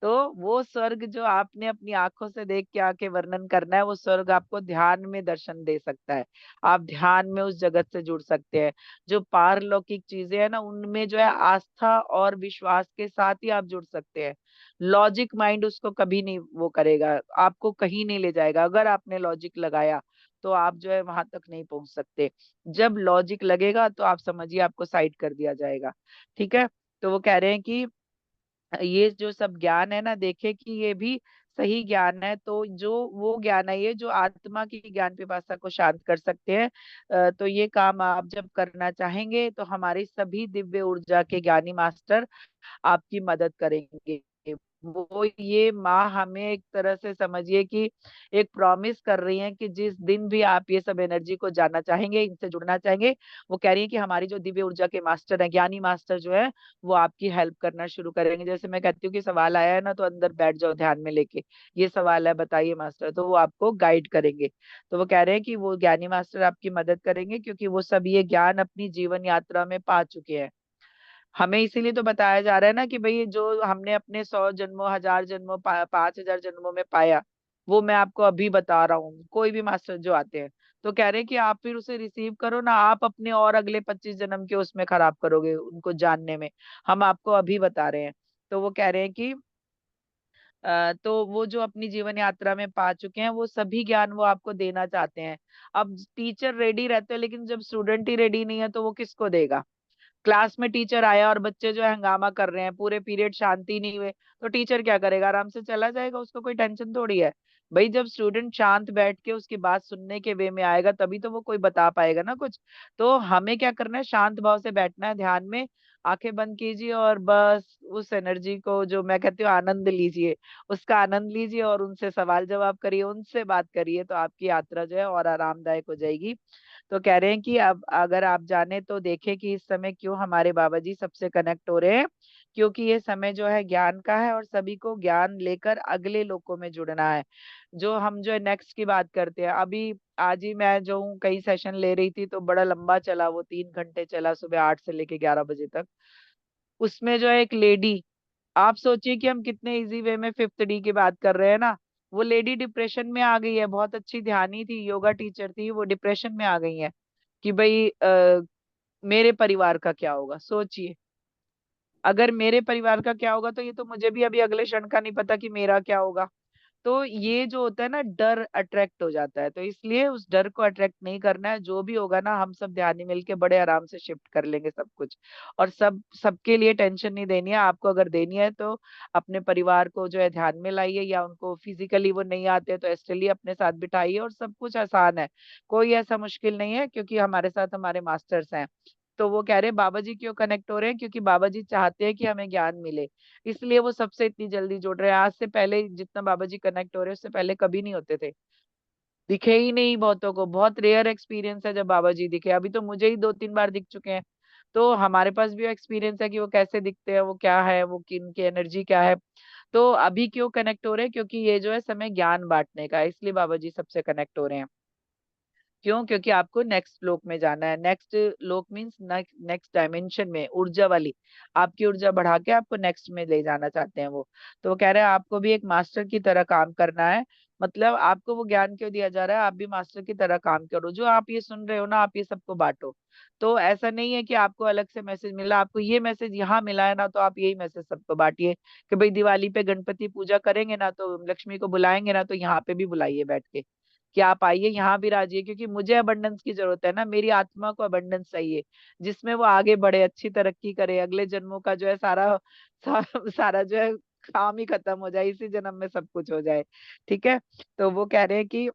S2: तो वो स्वर्ग जो आपने अपनी आंखों से देख के आके वर्णन करना है, वो स्वर्ग आपको ध्यान में दर्शन दे सकता है। आप ध्यान में उस जगत से जुड़ सकते हैं। जो पारलौकिक चीजें हैं ना, उनमें जो है आस्था और विश्वास के साथ ही आप जुड़ सकते हैं। लॉजिक माइंड उसको कभी नहीं वो करेगा, आपको कहीं नहीं ले जाएगा। अगर आपने लॉजिक लगाया तो आप जो है वहां तक नहीं पहुंच सकते। जब लॉजिक लगेगा तो आप समझिए आपको साइड कर दिया जाएगा, ठीक है। तो वो कह रहे हैं कि ये जो सब ज्ञान है ना, देखे कि ये भी सही ज्ञान है। तो जो वो ज्ञान है, ये जो आत्मा की ज्ञान पिपासा को शांत कर सकते हैं। तो ये काम आप जब करना चाहेंगे तो हमारी सभी दिव्य ऊर्जा के ज्ञानी मास्टर आपकी मदद करेंगे। वो ये माँ हमें एक तरह से समझिए कि एक प्रॉमिस कर रही हैं कि जिस दिन भी आप ये सब एनर्जी को जानना चाहेंगे, इनसे जुड़ना चाहेंगे, वो कह रही है कि हमारी जो दिव्य ऊर्जा के मास्टर हैं, ज्ञानी मास्टर जो है, वो आपकी हेल्प करना शुरू करेंगे। जैसे मैं कहती हूँ कि सवाल आया है ना, तो अंदर बैठ जाओ ध्यान में लेके, ये सवाल है बताइए मास्टर, तो वो आपको गाइड करेंगे। तो वो कह रहे हैं कि वो ज्ञानी मास्टर आपकी मदद करेंगे, क्योंकि वो सब ये ज्ञान अपनी जीवन यात्रा में पा चुके हैं। हमें इसीलिए तो बताया जा रहा है ना कि भाई जो हमने अपने 100 जन्मों, 1000 जन्मों, 5000 जन्मों में पाया, वो मैं आपको अभी बता रहा हूँ। कोई भी मास्टर जो आते हैं तो कह रहे हैं कि आप फिर उसे रिसीव करो ना, आप अपने और अगले 25 जन्म के उसमें खराब करोगे उनको जानने में। हम आपको अभी बता रहे हैं। तो वो कह रहे हैं कि तो वो जो अपनी जीवन यात्रा में पा चुके हैं, वो सभी ज्ञान वो आपको देना चाहते हैं। अब टीचर रेडी रहते हैं, लेकिन जब स्टूडेंट ही रेडी नहीं है तो वो किसको देगा। क्लास में टीचर आया और बच्चे जो है हंगामा कर रहे हैं, पूरे पीरियड शांति नहीं हुए, तो टीचर क्या करेगा, आराम से चला जाएगा, उसको कोई टेंशन थोड़ी है। भाई जब स्टूडेंट शांत बैठ के उसकी बात सुनने के वे में आएगा, तभी तो वो कोई बता पाएगा ना कुछ। तो हमें क्या करना है, शांत भाव से बैठना है ध्यान में, आंखें बंद कीजिए और बस उस एनर्जी को, जो मैं कहती हूँ, आनंद लीजिए। उसका आनंद लीजिए और उनसे सवाल जवाब करिए, उनसे बात करिए, तो आपकी यात्रा जो है और आरामदायक हो जाएगी। तो कह रहे हैं कि अब अगर आप जाने तो देखें कि इस समय क्यों हमारे बाबा जी सबसे कनेक्ट हो रहे हैं। क्योंकि ये समय जो है ज्ञान का है, और सभी को ज्ञान लेकर अगले लोकों में जुड़ना है। जो हम जो है नेक्स्ट की बात करते हैं, अभी आज ही मैं जो हूँ कई सेशन ले रही थी, तो बड़ा लंबा चला, वो 3 घंटे चला, सुबह 8 से लेके 11 बजे तक। उसमें जो है एक लेडी, आप सोचिए कि हम कितने इजी वे में 5th डी की बात कर रहे हैं ना। वो लेडी डिप्रेशन में आ गई है, बहुत अच्छी ध्यानी थी, योगा टीचर थी, वो डिप्रेशन में आ गई है कि भाई मेरे परिवार का क्या होगा। सोचिए, अगर मेरे परिवार का क्या होगा, तो ये तो मुझे भी अभी अगले क्षण का नहीं पता कि मेरा क्या होगा। तो ये जो होता है ना, डर अट्रैक्ट हो जाता है, तो इसलिए उस डर को अट्रैक्ट नहीं करना है। जो भी होगा ना, हम सब ध्यान मिलके बड़े आराम से शिफ्ट कर लेंगे सब कुछ। और सबके लिए टेंशन नहीं देनी है आपको। अगर देनी है तो अपने परिवार को जो है ध्यान में लाइए, या उनको फिजिकली वो नहीं आते तो एस्ट्रली अपने साथ बिठाइए, और सब कुछ आसान है। कोई ऐसा मुश्किल नहीं है, क्योंकि हमारे साथ हमारे मास्टर्स हैं। तो वो कह रहे हैं बाबा जी क्यों कनेक्ट हो रहे हैं, क्योंकि बाबा जी चाहते हैं कि हमें ज्ञान मिले, इसलिए वो सबसे इतनी जल्दी जुड़ रहे हैं। आज से पहले जितना बाबा जी कनेक्ट हो रहे हैं, उससे पहले कभी नहीं होते थे। दिखे ही नहीं बहुतों को, बहुत रेयर एक्सपीरियंस है जब बाबा जी दिखे। अभी तो मुझे ही 2-3 बार दिख चुके हैं। तो हमारे पास भी एक्सपीरियंस है कि वो कैसे दिखते हैं, वो क्या है, वो किन की एनर्जी क्या है। तो अभी क्यों कनेक्ट हो रहे हैं? क्योंकि ये जो है समय ज्ञान बांटने का है, इसलिए बाबा जी सबसे कनेक्ट हो रहे हैं। क्यों? क्योंकि आपको नेक्स्ट लोक में जाना है। नेक्स्ट लोक मीन्स नेक्स्ट डायमेंशन में, ऊर्जा वाली, आपकी ऊर्जा बढ़ा के आपको नेक्स्ट में ले जाना चाहते हैं वो। तो वो कह रहे हैं आपको भी एक मास्टर की तरह काम करना है। मतलब आपको वो ज्ञान क्यों दिया जा रहा है? आप भी मास्टर की तरह काम करो, जो आप ये सुन रहे हो ना, आप ये सबको बांटो। तो ऐसा नहीं है कि आपको अलग से मैसेज मिला, आपको ये मैसेज यहाँ मिला है ना, तो आप यही मैसेज सबको बांटिए कि भाई दिवाली पे गणपति पूजा करेंगे ना, तो लक्ष्मी को बुलाएंगे ना, तो यहाँ पे भी बुलाइए बैठ के, कि आप आइए यहाँ भी राजिए, क्योंकि मुझे अबंडेंस की जरूरत है ना, मेरी आत्मा को अबंडेंस चाहिए, जिसमें वो आगे बढ़े, अच्छी तरक्की करे, अगले जन्मों का जो है सारा जो है काम ही खत्म हो जाए, इसी जन्म में सब कुछ हो जाए। ठीक है। तो वो कह रहे हैं कि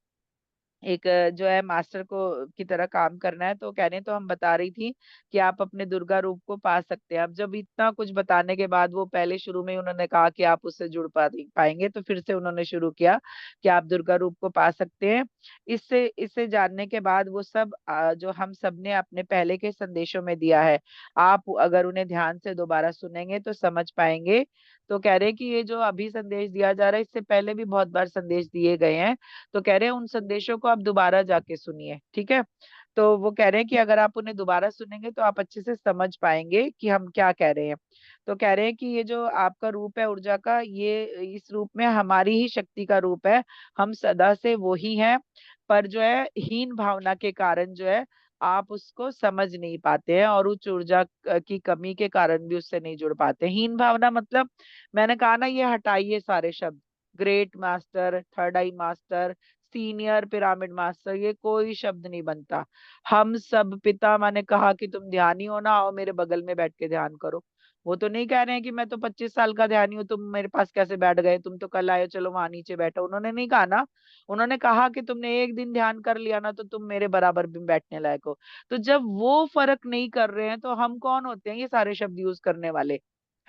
S2: एक जो है मास्टर को की तरह काम करना है। तो कहने तो हम बता रही थी कि आप अपने दुर्गा रूप को पा सकते हैं। अब जब इतना कुछ बताने के बाद वो पहले शुरू में ही उन्होंने कहा कि आप उससे जुड़ पाएंगे, तो फिर से उन्होंने शुरू किया कि आप दुर्गा रूप को पा सकते हैं। इससे इससे जानने के बाद वो सब जो हम सब ने अपने पहले के संदेशों में दिया है, आप अगर उन्हें ध्यान से दोबारा सुनेंगे तो समझ पाएंगे। तो कह रहे हैं कि ये जो अभी संदेश दिया जा रहा है, इससे पहले भी बहुत बार संदेश दिए गए हैं। तो कह रहे हैं उन संदेशों को आप दोबारा जाके सुनिए। ठीक है। तो वो कह रहे हैं कि अगर आप उन्हें दोबारा सुनेंगे तो आप अच्छे से समझ पाएंगे कि हम क्या कह रहे हैं। तो कह रहे हैं कि ये जो आपका रूप है ऊर्जा का, ये इस रूप में हमारी ही शक्ति का रूप है, हम सदा से वो ही हैं। पर जो है हीन भावना के कारण जो है आप उसको समझ नहीं पाते हैं, और उच्च ऊर्जा की कमी के कारण भी उससे नहीं जुड़ पाते। हीन भावना मतलब, मैंने कहा ना, ये हटाइए सारे शब्द, ग्रेट मास्टर, थर्ड आई मास्टर, सीनियर पिरामिड मास्टर, ये कोई शब्द नहीं बनता। हम सब पिता माँ ने कहा कि तुम ध्यानी हो ना, आओ मेरे बगल में बैठ के ध्यान करो। वो तो नहीं कह रहे हैं कि मैं तो 25 साल का ध्यानी हूँ, तुम मेरे पास कैसे बैठ गए, तुम तो कल आए हो, चलो वहां नीचे बैठो। उन्होंने नहीं कहा ना। उन्होंने कहा कि तुमने एक दिन ध्यान कर लिया ना, तो तुम मेरे बराबर भी बैठने लायक हो। तो जब वो फर्क नहीं कर रहे हैं, तो हम कौन होते हैं ये सारे शब्द यूज करने वाले?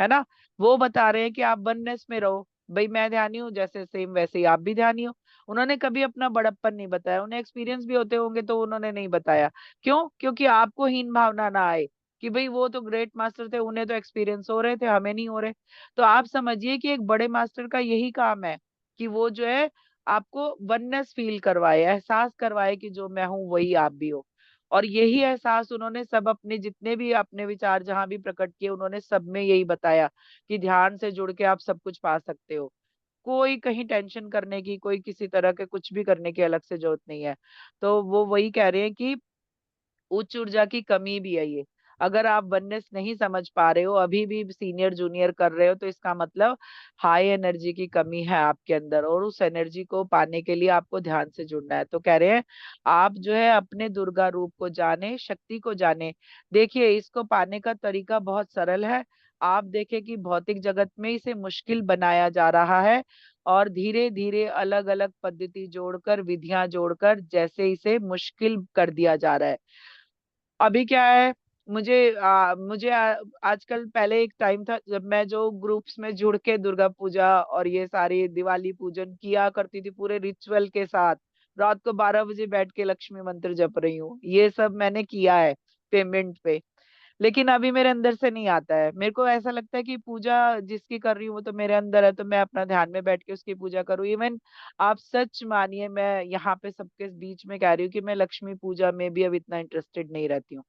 S2: है ना। वो बता रहे हैं कि आप वननेस में रहो। भाई मैं ध्यानी हूँ, जैसे सेम वैसे ही आप भी ध्यानी हो। उन्होंने कभी अपना बड़प्पन नहीं बताया, उन्हें एक्सपीरियंस भी होते होंगे तो उन्होंने नहीं बताया। क्यों? क्योंकि आपको हीन भावना ना आए कि भाई वो तो ग्रेट मास्टर थे, उन्हें तो एक्सपीरियंस हो रहे थे, हमें नहीं हो रहे। तो आप समझिए कि एक बड़े मास्टर का यही काम है कि वो जो है आपको वननेस फील करवाए, एहसास करवाए कि जो मैं हूं वही आप भी हो। और यही एहसास उन्होंने सब अपने जितने भी अपने विचार जहां भी प्रकट किए, उन्होंने सब में यही बताया कि ध्यान से जुड़ के आप सब कुछ पा सकते हो। कोई कहीं टेंशन करने की, कोई किसी तरह के कुछ भी करने की अलग से जरूरत नहीं है। तो वो वही कह रहे हैं कि उच्च ऊर्जा की कमी भी है ये। अगर आप वननेस नहीं समझ पा रहे हो, अभी भी सीनियर जूनियर कर रहे हो, तो इसका मतलब हाई एनर्जी की कमी है आपके अंदर, और उस एनर्जी को पाने के लिए आपको ध्यान से जुड़ना है। तो कह रहे हैं आप जो है अपने दुर्गा रूप को जाने, शक्ति को जाने। देखिए इसको पाने का तरीका बहुत सरल है। आप देखें कि भौतिक जगत में इसे मुश्किल बनाया जा रहा है, और धीरे धीरे अलग अलग पद्धति जोड़कर, विधियां जोड़कर, जैसे इसे मुश्किल कर दिया जा रहा है। अभी क्या है, आजकल, पहले एक टाइम था जब मैं जो ग्रुप्स में जुड़ के दुर्गा पूजा और ये सारी दिवाली पूजन किया करती थी पूरे रिचुअल के साथ। रात को 12 बजे बैठ के लक्ष्मी मंत्र जप रही हूँ, ये सब मैंने किया है पेमेंट पे। लेकिन अभी मेरे अंदर से नहीं आता है। मेरे को ऐसा लगता है कि पूजा जिसकी कर रही हूँ वो तो मेरे अंदर है, तो मैं अपना ध्यान में बैठ के उसकी पूजा करूँ। इवन आप सच मानिए, मैं यहाँ पे सबके बीच में कह रही हूँ कि मैं लक्ष्मी पूजा में भी अब इतना इंटरेस्टेड नहीं रहती हूँ।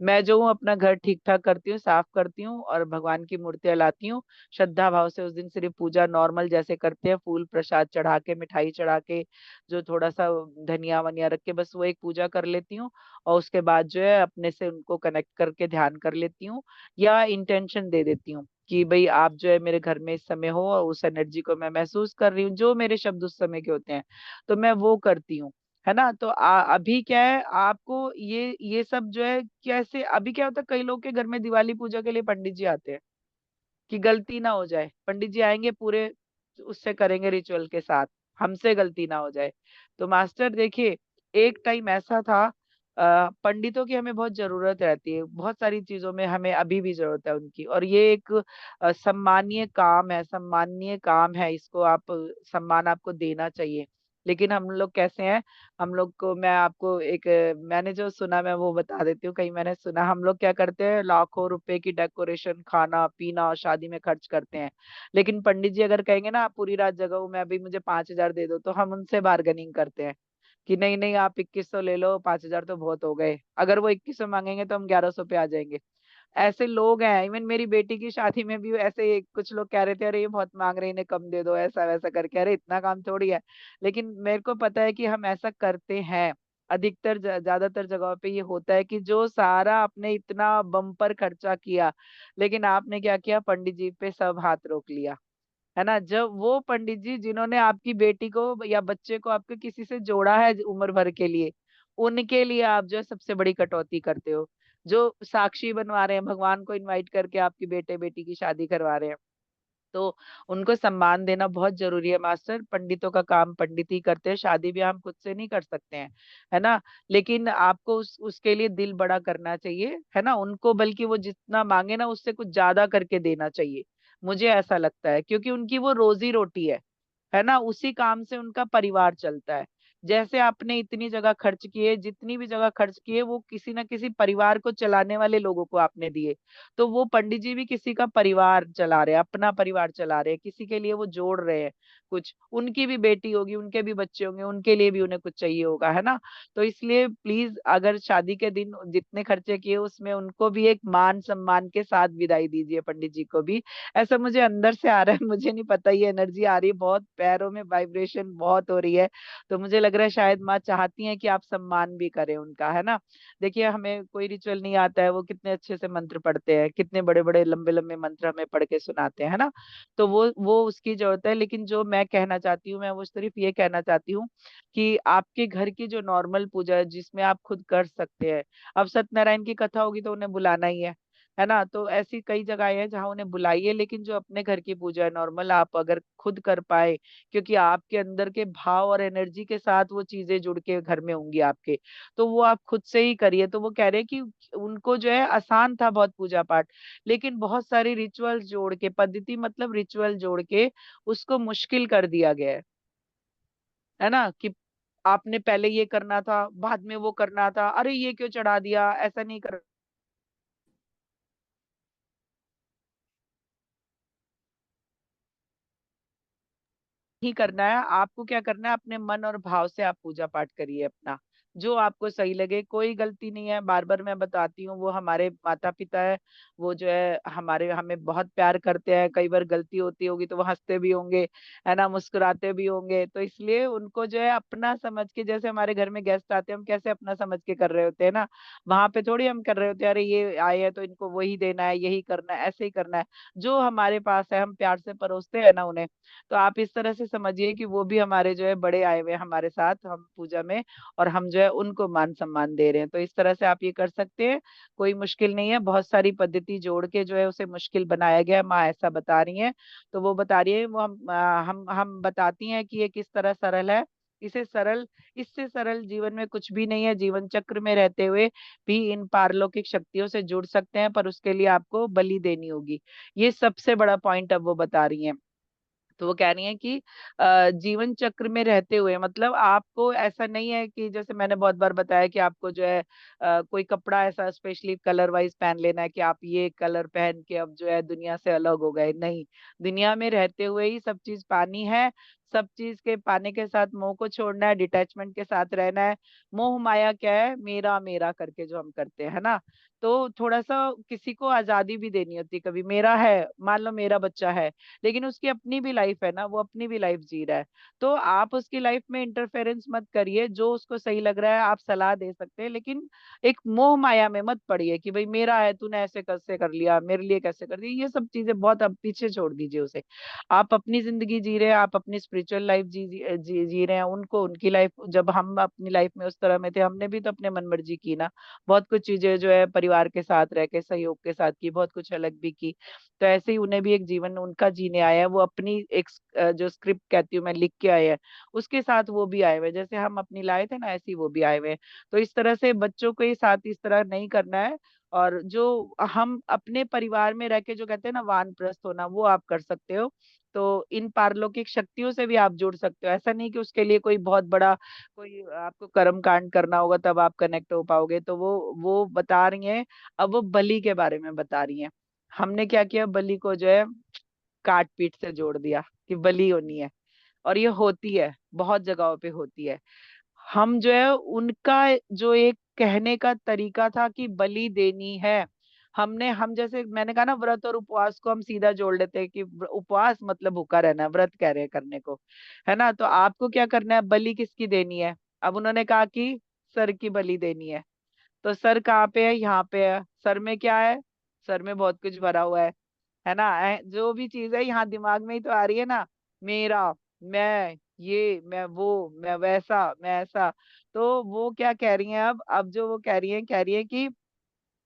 S2: मैं जो हूँ अपना घर ठीक ठाक करती हूँ, साफ करती हूँ और भगवान की मूर्तियां लाती हूँ। श्रद्धा भाव से उस दिन सिर्फ पूजा नॉर्मल जैसे करते हैं, फूल प्रसाद चढ़ा के, मिठाई चढ़ा के, जो थोड़ा सा धनिया वनिया रख के, बस वो एक पूजा कर लेती हूँ। और उसके बाद जो है अपने से उनको कनेक्ट करके ध्यान कर लेती हूँ, या इंटेंशन दे देती हूँ कि भाई आप जो है मेरे घर में इस समय हो, और उस एनर्जी को मैं महसूस कर रही हूँ, जो मेरे शब्द उस समय के होते हैं, तो मैं वो करती हूँ। है ना। तो अभी क्या है, आपको ये सब जो है कैसे, अभी क्या होता है, कई लोग के घर में दिवाली पूजा के लिए पंडित जी आते हैं कि गलती ना हो जाए, पंडित जी आएंगे पूरे उससे करेंगे रिचुअल के साथ, हमसे गलती ना हो जाए। तो मास्टर देखिए, एक टाइम ऐसा था, पंडितों की हमें बहुत जरूरत रहती है, बहुत सारी चीजों में हमें अभी भी जरूरत है उनकी, और ये एक सम्मानीय काम है, सम्मानीय काम है, इसको आप सम्मान आपको देना चाहिए। लेकिन हम लोग कैसे हैं, हम लोग को मैं आपको एक मैंने जो सुना मैं वो बता देती हूँ। कहीं मैंने सुना हम लोग क्या करते हैं, लाखों रुपए की डेकोरेशन, खाना पीना शादी में खर्च करते हैं। लेकिन पंडित जी अगर कहेंगे ना आप पूरी रात जगाओ, मैं अभी मुझे 5,000 दे दो, तो हम उनसे बार्गेनिंग करते हैं कि नहीं नहीं आप 2100 ले लो, 5,000 तो बहुत हो गए। अगर वो 2100 मांगेंगे तो हम 1100 पे आ जाएंगे। ऐसे लोग हैं। इवन मेरी बेटी की शादी में भी ऐसे कुछ लोग कह रहे थे अरे ये बहुत मांग रहे हैं, इन्हें कम दे दो, ऐसा वैसा करके। अरे इतना काम थोड़ी है। लेकिन मेरे को पता है कि हम ऐसा करते हैं। अधिकतर ज्यादातर जगहों पे ये होता है कि जो सारा आपने इतना बम्पर खर्चा किया, लेकिन आपने क्या किया, पंडित जी पे सब हाथ रोक लिया। है ना, जब वो पंडित जी जिन्होंने आपकी बेटी को या बच्चे को आपके किसी से जोड़ा है उम्र भर के लिए, उनके लिए आप जो है सबसे बड़ी कटौती करते हो। जो साक्षी बनवा रहे हैं, भगवान को इनवाइट करके आपकी बेटे बेटी की शादी करवा रहे हैं, तो उनको सम्मान देना बहुत जरूरी है मास्टर। पंडितों का काम पंडित ही करते हैं, शादी भी हम खुद से नहीं कर सकते हैं। है ना। लेकिन आपको उसके लिए दिल बड़ा करना चाहिए, है ना, उनको बल्कि वो जितना मांगे ना उससे कुछ ज्यादा करके देना चाहिए। मुझे ऐसा लगता है, क्योंकि उनकी वो रोजी रोटी है ना, उसी काम से उनका परिवार चलता है। जैसे आपने इतनी जगह खर्च किए, जितनी भी जगह खर्च किए, वो किसी ना किसी परिवार को चलाने वाले लोगों को आपने दिए। तो वो पंडित जी भी किसी का परिवार चला रहे हैं, अपना परिवार चला रहे हैं, किसी के लिए वो जोड़ रहे हैं कुछ। उनकी भी बेटी होगी, उनके भी बच्चे होंगे, उनके लिए भी उन्हें कुछ चाहिए होगा, है ना। तो इसलिए प्लीज अगर शादी के दिन जितने खर्चे किए उसमें उनको भी एक मान सम्मान के साथ विदाई दीजिए, पंडित जी को भी। ऐसा मुझे अंदर से आ रहा है, मुझे नहीं पता, ये एनर्जी आ रही है बहुत, पैरों में वाइब्रेशन बहुत हो रही है। तो मुझे लग रहा है शायद माँ चाहती हैं कि आप सम्मान भी करें उनका, है ना। देखिए हमें कोई रिचुअल नहीं आता है, वो कितने अच्छे से मंत्र पढ़ते हैं, कितने बड़े बड़े लंबे लंबे मंत्र हमें पढ़ के सुनाते हैं, है ना। तो वो उसकी जरूरत है। लेकिन जो मैं कहना चाहती हूँ, मैं वो सिर्फ ये कहना चाहती हूँ कि आपके घर की जो नॉर्मल पूजा है जिसमें आप खुद कर सकते हैं, अब सत्यनारायण की कथा होगी तो उन्हें बुलाना ही है ना। तो ऐसी कई जगह है जहां उन्हें बुलाइए, लेकिन जो अपने घर की पूजा है नॉर्मल, आप अगर खुद कर पाए, क्योंकि आपके अंदर के भाव और एनर्जी के साथ वो चीजें जुड़ के घर में होंगी आपके, तो वो आप खुद से ही करिए। तो वो कह रहे हैं कि उनको जो है आसान था बहुत पूजा पाठ, लेकिन बहुत सारी रिचुअल्स जोड़ के, पद्धति मतलब रिचुअल जोड़ के उसको मुश्किल कर दिया गया है ना। कि आपने पहले ये करना था, बाद में वो करना था, अरे ये क्यों चढ़ा दिया, ऐसा नहीं कर ही करना है। आपको क्या करना है, अपने मन और भाव से आप पूजा पाठ करिए अपना, जो आपको सही लगे। कोई गलती नहीं है, बार बार मैं बताती हूँ, वो हमारे माता पिता है, वो जो है हमारे हमें बहुत प्यार करते हैं। कई बार गलती होती होगी तो वो हंसते भी होंगे, है ना, मुस्कुराते भी होंगे। तो इसलिए उनको जो है अपना समझ के, जैसे हमारे घर में गेस्ट आते हैं हम कैसे अपना समझ के कर रहे होते हैं ना, वहां पे थोड़ी हम कर रहे होते हैं अरे ये आए हैं तो इनको वही देना है, यही करना है, ऐसे ही करना है। जो हमारे पास है हम प्यार से परोसते हैं ना उन्हें। तो आप इस तरह से समझिए कि वो भी हमारे जो है बड़े आए हुए हैं हमारे साथ हम पूजा में, और हम जो है उनको मान सम्मान दे रहे हैं। तो इस तरह से आप ये कर सकते हैं, कोई मुश्किल नहीं है। बहुत सारी पद्धति जोड़ के जो है उसे मुश्किल बनाया गया है, माँ ऐसा बता रही हैं। तो वो बता रही है, वो हम बताती हैं कि ये किस तरह सरल है। इसे सरल इससे सरल जीवन में कुछ भी नहीं है। जीवन चक्र में रहते हुए भी इन पारलौकिक शक्तियों से जुड़ सकते हैं, पर उसके लिए आपको बलि देनी होगी। ये सबसे बड़ा पॉइंट अब वो बता रही हैं। तो वो कह रही हैं कि जीवन चक्र में रहते हुए मतलब आपको ऐसा नहीं है कि जैसे मैंने बहुत बार बताया कि आपको जो है कोई कपड़ा ऐसा स्पेशली कलर वाइज पहन लेना है कि आप ये कलर पहन के अब जो है दुनिया से अलग हो गए, नहीं। दुनिया में रहते हुए ही सब चीज पानी है। सब चीज के पाने के साथ मोह को छोड़ना है, डिटैचमेंट के साथ रहना है। मोह माया क्या है, मेरा मेरा करके जो हम करते हैं, है ना। तो थोड़ा सा किसी को आजादी भी देनी होती है। कभी मेरा है, मान लो मेरा बच्चा है, लेकिन उसकी अपनी भी लाइफ है ना, वो अपनी भी लाइफ जी रहा है। तो आप उसकी लाइफ में इंटरफेरेंस मत करिए। जो उसको सही लग रहा है आप सलाह दे सकते हैं, लेकिन एक मोह माया में मत पड़िए कि भाई मेरा है, तूने ऐसे कैसे कर लिया, मेरे लिए कैसे कर दिया। ये सब चीजें बहुत अब पीछे छोड़ दीजिए उसे। आप अपनी जिंदगी जी रहे हैं, आप अपनी स्पिरिचुअल लाइफ जी रहे हैं। उनको उनकी लाइफ, जब हम अपनी लाइफ में उस तरह में थे, हमने भी तो अपने मन मर्जी की ना। बहुत कुछ चीजें जो है परिवार के साथ रह के सहयोग के साथ की, बहुत कुछ अलग भी की। तो ऐसे ही उन्हें भी एक जीवन उनका जीने आया है। वो अपनी एक जो स्क्रिप्ट कहती हूँ मैं, लिख के आए हैं, उसके साथ वो भी आए हुए हैं। जैसे हम अपनी लाए थे ना, ऐसे ही वो भी आए हुए हैं। तो इस तरह से बच्चों के साथ इस तरह नहीं करना है। और जो हम अपने परिवार में रह के जो कहते हैं ना वानप्रस्थ होना, वो आप कर सकते हो। तो इन पारलौकिक शक्तियों से भी आप जुड़ सकते हो। ऐसा नहीं कि उसके लिए कोई बहुत बड़ा कोई आपको कर्म कांड करना होगा तब आप कनेक्ट हो पाओगे। तो वो बता रही हैं, अब वो बलि के बारे में बता रही हैं। हमने क्या किया, बलि को जो है काट पीट से जोड़ दिया कि बलि होनी है। और ये होती है, बहुत जगहों पे होती है। हम जो है उनका जो एक कहने का तरीका था कि बलि देनी है, हम जैसे मैंने कहा ना, व्रत और उपवास को हम सीधा जोड़ लेते हैं कि उपवास मतलब भूखा रहना है, व्रत कह रहे हैं करने को, है ना। तो आपको क्या करना है, बलि किसकी देनी है। अब उन्होंने कहा कि सर की बलि देनी है। तो सर कहाँ पे है, यहाँ पे है। सर में क्या है, सर में बहुत कुछ भरा हुआ है ना। जो भी चीज है यहाँ दिमाग में ही तो आ रही है ना, मेरा, मैं, ये, मैं वो, मैं वैसा, मैं ऐसा। तो वो क्या कह रही हैं, अब जो वो कह रही है कि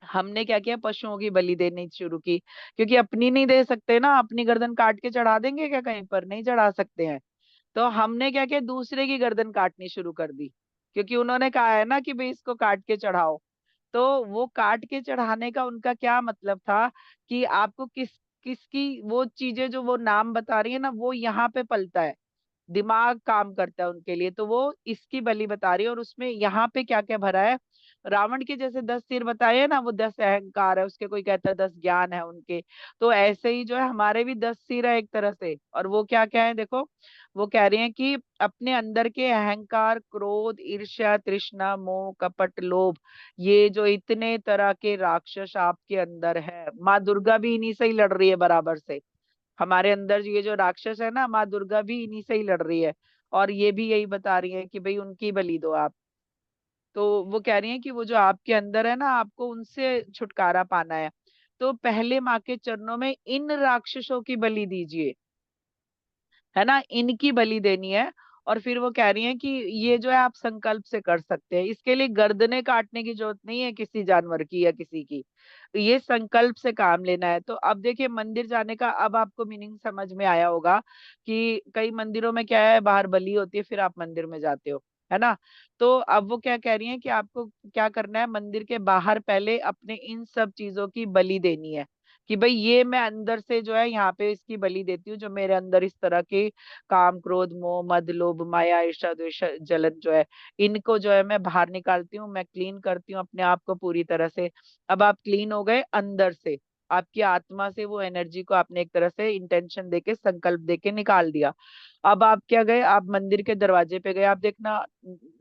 S2: हमने क्या किया, पशुओं की बलि देनी शुरू की। क्योंकि अपनी नहीं दे सकते ना, अपनी गर्दन काट के चढ़ा देंगे क्या, कहीं पर नहीं चढ़ा सकते हैं। तो हमने क्या किया, दूसरे की गर्दन काटनी शुरू कर दी। क्योंकि उन्होंने कहा है ना कि भाई इसको काट के चढ़ाओ। तो वो काट के चढ़ाने का उनका क्या मतलब था कि आपको किसकी वो चीजें जो वो नाम बता रही है ना, वो यहाँ पे पलता है, दिमाग काम करता है उनके लिए। तो वो इसकी बलि बता रही है, और उसमें यहाँ पे क्या क्या भरा है। रावण के जैसे 10 सिर बताए हैं ना, वो 10 अहंकार है उसके, कोई कहता है 10 ज्ञान है उनके। तो ऐसे ही जो है हमारे भी 10 सिर है एक तरह से। और वो क्या क्या है देखो, वो कह रहे हैं कि अपने अंदर के अहंकार, क्रोध, ईर्ष्या, तृष्णा, मोह, कपट, लोभ, ये जो इतने तरह के राक्षस आपके अंदर है, माँ दुर्गा भी इन्हीं से ही लड़ रही है बराबर से। हमारे अंदर ये जो राक्षस है ना, माँ दुर्गा भी इन्हीं से ही लड़ रही है। और ये भी यही बता रही है कि भाई उनकी बलि दो आप। तो वो कह रही है कि वो जो आपके अंदर है ना, आपको उनसे छुटकारा पाना है। तो पहले माँ के चरणों में इन राक्षसों की बलि दीजिए, है ना, इनकी बलि देनी है। और फिर वो कह रही हैं कि ये जो है आप संकल्प से कर सकते हैं, इसके लिए गर्दनें काटने की जरूरत नहीं है किसी जानवर की या किसी की। ये संकल्प से काम लेना है। तो अब देखिए, मंदिर जाने का अब आपको मीनिंग समझ में आया होगा कि कई मंदिरों में क्या है, बाहर बलि होती है फिर आप मंदिर में जाते हो, है ना। तो अब वो क्या कह रही है कि आपको क्या करना है, मंदिर के बाहर पहले अपने इन सब चीजों की बलि देनी है। कि भाई ये मैं अंदर से जो है यहाँ पे इसकी बलि देती हूँ, जो मेरे अंदर इस तरह के काम, क्रोध, मोह, मद, लोभ, माया, ईर्ष्या, द्वेष, जलन जो है, इनको जो है मैं बाहर निकालती हूँ, मैं क्लीन करती हूँ अपने आप को पूरी तरह से। अब आप क्लीन हो गए अंदर से, आपकी आत्मा से वो एनर्जी को आपने एक तरह से इंटेंशन देके, संकल्प देके निकाल दिया। अब आप क्या गए, आप मंदिर के दरवाजे पे गए। आप देखना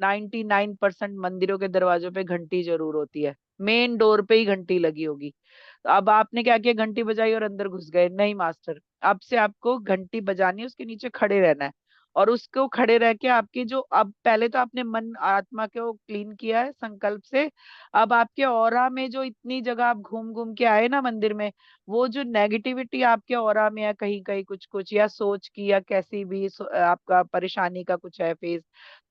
S2: 99% मंदिरों के दरवाजों पे घंटी जरूर होती है, मेन डोर पे ही घंटी लगी होगी। तो अब आपने क्या किया, घंटी बजाई और अंदर घुस गए। नहीं मास्टर, अब से आपको घंटी बजानी है, उसके नीचे खड़े रहना है। और उसको खड़े रह के आपकी जो, अब पहले तो आपने मन आत्मा को क्लीन किया है संकल्प से। अब आपके ऑरा में जो इतनी जगह आप घूम घूम के आए ना मंदिर में, वो जो नेगेटिविटी आपके ऑरा में है, कहीं कहीं कुछ कुछ, या सोच की या कैसी भी आपका परेशानी का कुछ है फेस,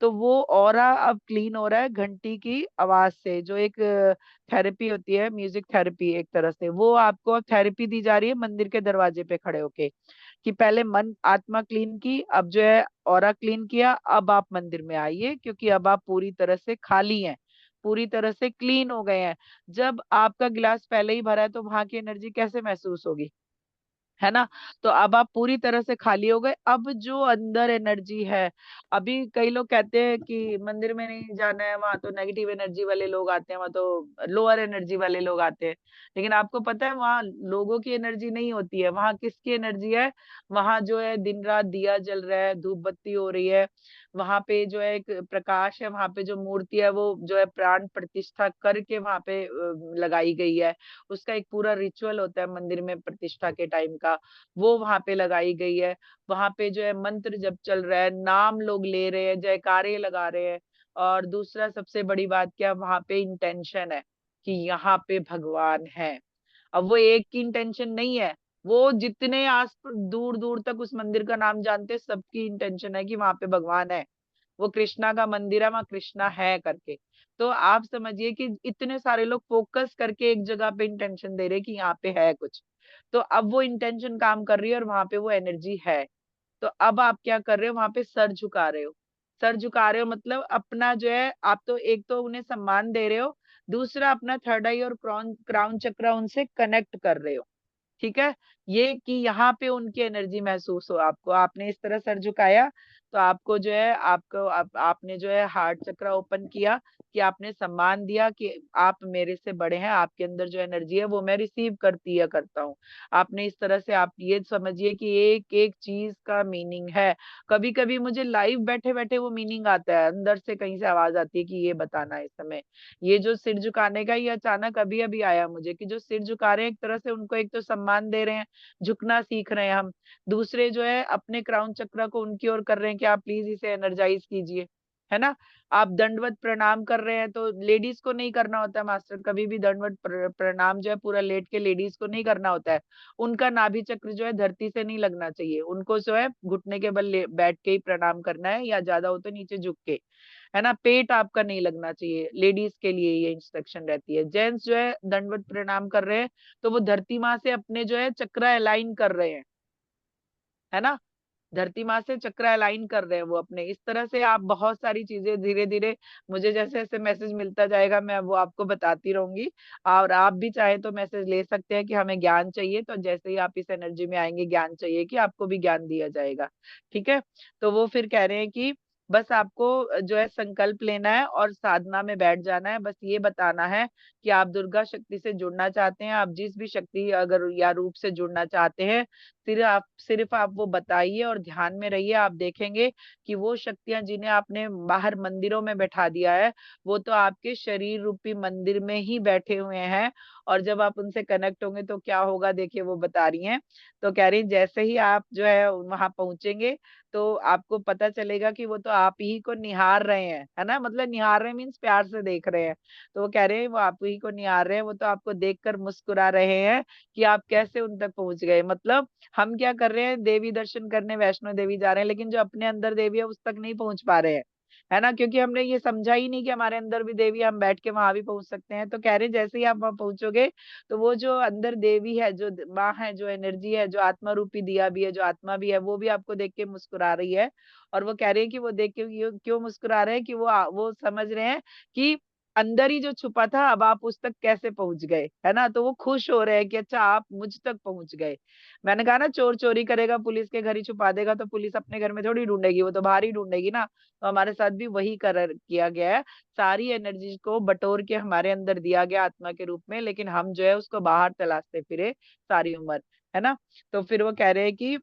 S2: तो वो ऑरा अब क्लीन हो रहा है घंटी की आवाज से। जो एक थेरेपी होती है, म्यूजिक थेरेपी एक तरह से, वो आपको अब थेरेपी दी जा रही है मंदिर के दरवाजे पे खड़े होके। कि पहले मन आत्मा क्लीन की, अब जो है ऑरा क्लीन किया, अब आप मंदिर में आइए, क्योंकि अब आप पूरी तरह से खाली हैं, पूरी तरह से क्लीन हो गए हैं। जब आपका गिलास पहले ही भरा है तो वहां की एनर्जी कैसे महसूस होगी, है ना। तो अब आप पूरी तरह से खाली हो गए। अब जो अंदर एनर्जी है, अभी कई लोग कहते हैं कि मंदिर में नहीं जाना है, वहां तो नेगेटिव एनर्जी वाले लोग आते हैं, वहां तो लोअर एनर्जी वाले लोग आते हैं। लेकिन आपको पता है वहां लोगों की एनर्जी नहीं होती है, वहां किसकी एनर्जी है। वहां जो है दिन रात दिया जल रहा है, धूप बत्ती हो रही है, वहां पे जो है एक प्रकाश है, वहां पे जो मूर्ति है वो जो है प्राण प्रतिष्ठा करके वहां पे लगाई गई है। उसका एक पूरा रिचुअल होता है मंदिर में प्रतिष्ठा के टाइम का, वो वहां पे लगाई गई है। वहां पे जो है मंत्र जब चल रहा है, नाम लोग ले रहे हैं, जयकारे लगा रहे हैं। और दूसरा सबसे बड़ी बात क्या, वहां पे इंटेंशन है कि यहाँ पे भगवान है। अब वो एक की इंटेंशन नहीं है, वो जितने आस दूर दूर तक उस मंदिर का नाम जानते हैं, सबकी इंटेंशन है कि वहां पे भगवान है। वो कृष्णा का मंदिर है, वहां कृष्णा है करके। तो आप समझिए कि इतने सारे लोग फोकस करके एक जगह पे इंटेंशन दे रहे हैं कि यहाँ पे है कुछ। तो अब वो इंटेंशन काम कर रही है और वहां पे वो एनर्जी है। तो अब आप क्या कर रहे हो, वहां पे सर झुका रहे हो। सर झुका रहे हो मतलब अपना जो है, आप तो एक तो उन्हें सम्मान दे रहे हो, दूसरा अपना थर्ड आई और क्राउन क्राउन चक्र उनसे कनेक्ट कर रहे हो। ठीक है, ये कि यहाँ पे उनकी एनर्जी महसूस हो आपको। आपने इस तरह सर झुकाया तो आपको जो है आपने जो है हार्ट चक्र ओपन किया, कि आपने सम्मान दिया कि आप मेरे से बड़े हैं, आपके अंदर जो एनर्जी है वो मैं रिसीव करती या करता हूँ। आपने इस तरह से, आप ये समझिए कि एक एक चीज का मीनिंग है। कभी कभी मुझे लाइव बैठे बैठे वो मीनिंग आता है, अंदर से कहीं से आवाज आती है कि ये बताना है इस समय। ये जो सिर झुकाने का, ये अचानक अभी अभी आया मुझे, कि जो सिर झुका रहे हैं एक तरह से उनको एक तो सम्मान दे रहे हैं, झुकना सीख रहे हैं हम। दूसरे जो है अपने क्राउन चक्र को उनकी ओर कर रहे हैं कि आप प्लीज इसे एनर्जाइज कीजिए, है ना। आप दंडवत प्रणाम कर रहे हैं, तो लेडीज को नहीं करना होता है मास्टर, कभी भी दंडवत प्रणाम जो है पूरा लेट के लेडीज को नहीं करना होता है। उनका नाभि चक्र जो है धरती से नहीं लगना चाहिए, उनको जो है घुटने के बल बैठ के ही प्रणाम करना है, या ज्यादा हो तो नीचे झुक के, है ना। पेट आपका नहीं लगना चाहिए, लेडीज के लिए ये इंस्ट्रक्शन रहती है। जेंट्स जो है दंडवत प्रणाम कर रहे हैं, तो वो धरती माँ से अपने जो है चक्र अलाइन कर रहे हैं, है ना। धरती माँ से चक्र अलाइन कर रहे हैं वो अपने। इस तरह से आप बहुत सारी चीजें धीरे धीरे, मुझे जैसे जैसे मैसेज मिलता जाएगा मैं वो आपको बताती रहूंगी। और आप भी चाहे तो मैसेज ले सकते हैं कि हमें ज्ञान चाहिए, तो जैसे ही आप इस एनर्जी में आएंगे ज्ञान चाहिए, कि आपको भी ज्ञान दिया जाएगा। ठीक है। तो वो फिर कह रहे हैं कि बस आपको जो है संकल्प लेना है और साधना में बैठ जाना है। बस ये बताना है कि आप दुर्गा शक्ति से जुड़ना चाहते हैं, आप जिस भी शक्ति अगर या रूप से जुड़ना चाहते हैं, सिर्फ आप वो बताइए और ध्यान में रहिए। आप देखेंगे कि वो शक्तियां जिन्हें आपने बाहर मंदिरों में बैठा दिया है, वो तो आपके शरीर रूपी मंदिर में ही बैठे हुए हैं। और जब आप उनसे कनेक्ट होंगे तो क्या होगा, देखिए वो बता रही हैं। तो कह रही जैसे ही आप जो है वहां पहुंचेंगे, तो आपको पता चलेगा कि वो तो आप ही को निहार रहे हैं, है ना। मतलब निहार रहे मीन्स प्यार से देख रहे हैं। तो वो कह रहे हैं वो आप ही को निहार रहे हैं, वो तो आपको देखकर मुस्कुरा रहे हैं कि आप कैसे उन तक पहुंच गए। मतलब हम क्या कर रहे हैं, देवी दर्शन करने वैष्णो देवी जा रहे हैं, लेकिन जो अपने अंदर देवी है उस तक नहीं पहुंच पा रहे हैं, है ना। क्योंकि हमने ये समझा ही नहीं कि हमारे अंदर भी देवी है, हम बैठ के वहां भी पहुंच सकते हैं। तो कह रहे हैं जैसे ही आप वहां पहुंचोगे, तो वो जो अंदर देवी है, जो माँ है, जो एनर्जी है, जो आत्मा रूपी दिया भी है, जो आत्मा भी है, वो भी आपको देख के मुस्कुरा रही है। और वो कह रही है कि वो देख के क्यों मुस्कुरा रहे हैं, कि वो समझ रहे हैं कि अंदर ही जो छुपा था, अब आप उस तक कैसे पहुंच गए, है ना। तो वो खुश हो रहे हैं कि अच्छा आप मुझ तक पहुंच गए। मैंने कहा ना, चोर चोरी करेगा पुलिस के घर ही छुपा देगा, तो पुलिस अपने घर में थोड़ी ढूंढेगी, वो तो बाहर ही ढूंढेगी ना। तो हमारे साथ भी वही किया गया है। सारी एनर्जी को बटोर के हमारे अंदर दिया गया आत्मा के रूप में, लेकिन हम जो है उसको बाहर तलाशते फिरे सारी उम्र, है ना। तो फिर वो कह रहे हैं कि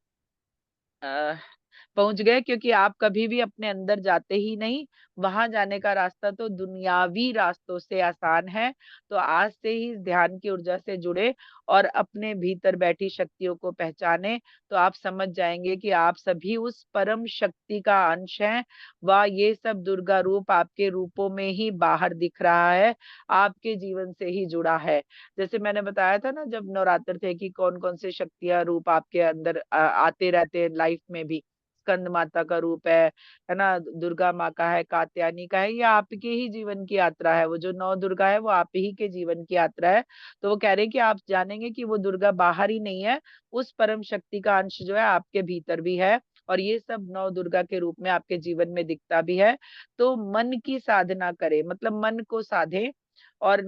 S2: पहुंच गए, क्योंकि आप कभी भी अपने अंदर जाते ही नहीं। वहां जाने का रास्ता तो दुनियावी रास्तों से आसान है। तो आज से ही इस ध्यान की ऊर्जा से जुड़े और अपने भीतर बैठी शक्तियों को पहचाने, तो आप समझ जाएंगे कि आप सभी उस परम शक्ति का अंश हैं। वह ये सब दुर्गा रूप आपके रूपों में ही बाहर दिख रहा है, आपके जीवन से ही जुड़ा है। जैसे मैंने बताया था ना जब नवरात्र थे, कि कौन कौन से शक्तियां रूप आपके अंदर आते रहते हैं लाइफ में भी। स्कंद माता का रूप है ना, दुर्गा माँ का है, कात्यायनी का है, ये आपके ही जीवन की यात्रा है। वो जो नौ दुर्गा है वो आप ही के जीवन की यात्रा है। तो वो कह रहे हैं कि आप जानेंगे कि वो दुर्गा बाहर ही नहीं है, उस परम शक्ति का अंश जो है आपके भीतर भी है। और ये सब नौ दुर्गा के रूप में आपके जीवन में दिखता भी है। तो मन की साधना करे, मतलब मन को साधे। और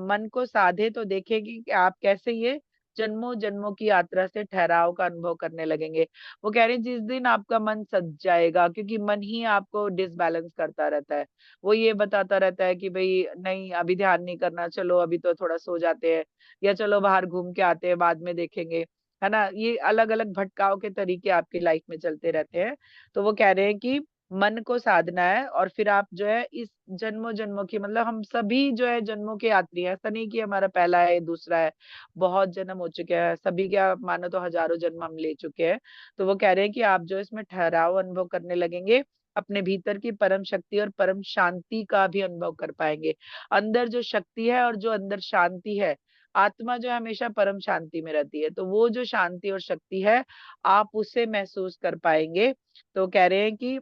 S2: मन को साधे तो देखेगी कि आप कैसे ये जन्मों जन्मों की यात्रा से ठहराव का अनुभव करने लगेंगे। वो कह रहे हैं जिस दिन आपका मन सज जाएगा, क्योंकि मन ही आपको डिसबैलेंस करता रहता है। वो ये बताता रहता है कि भाई नहीं अभी ध्यान नहीं करना, चलो अभी तो थोड़ा सो जाते हैं, या चलो बाहर घूम के आते हैं बाद में देखेंगे, है ना। ये अलग अलग भटकाव के तरीके आपकी लाइफ में चलते रहते हैं। तो वो कह रहे हैं कि मन को साधना है, और फिर आप जो है इस जन्मों जन्मों की, मतलब हम सभी जो है जन्मों के यात्री हैं, ऐसा नहीं कि हमारा पहला है दूसरा है, बहुत जन्म हो चुके हैं सभी के, आप मानो तो हजारों जन्म हम ले चुके हैं। तो वो कह रहे हैं कि आप जो इसमें ठहराव अनुभव करने लगेंगे, अपने भीतर की परम शक्ति और परम शांति का भी अनुभव कर पाएंगे। अंदर जो शक्ति है और जो अंदर शांति है, आत्मा जो है हमेशा परम शांति में रहती है, तो वो जो शांति और शक्ति है आप उसे महसूस कर पाएंगे। तो कह रहे हैं कि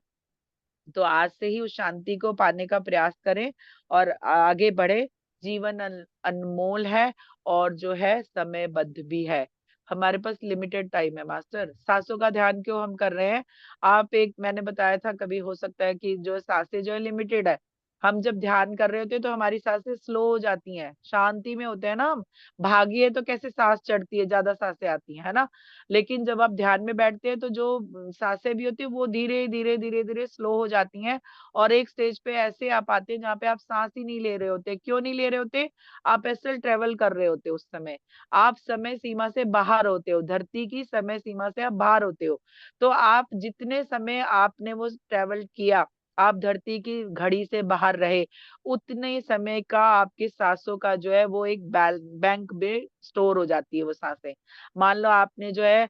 S2: तो आज से ही उस शांति को पाने का प्रयास करें और आगे बढ़े। जीवन अनमोल है, और जो है समयबद्ध भी है। हमारे पास लिमिटेड टाइम है मास्टर। सांसों का ध्यान क्यों हम कर रहे हैं, आप एक मैंने बताया था, कभी हो सकता है कि जो सांसें जो है लिमिटेड है, हम जब ध्यान कर रहे होते हैं तो हमारी सांसें स्लो हो जाती हैं, शांति में होते हैं ना हम। भागिए तो कैसे सांस चढ़ती है, ज्यादा सांसें आती हैं, है ना। लेकिन जब आप ध्यान में बैठते हैं तो जो सांसें भी होती है वो धीरे धीरे धीरे धीरे स्लो हो जाती हैं। और एक स्टेज पे ऐसे आप आते हैं जहाँ पे आप सांस ही नहीं ले रहे होते। क्यों नहीं ले रहे होते? आप एस्ट्रल ट्रेवल कर रहे होते हो उस समय। आप समय सीमा से बाहर होते हो, धरती की समय सीमा से आप बाहर होते हो। तो आप जितने समय आपने वो ट्रेवल किया, आप धरती की घड़ी से बाहर रहे, उतने समय का आपके सांसों का जो है वो एक बैंक में स्टोर हो जाती है वो सांसें। मान लो आपने जो है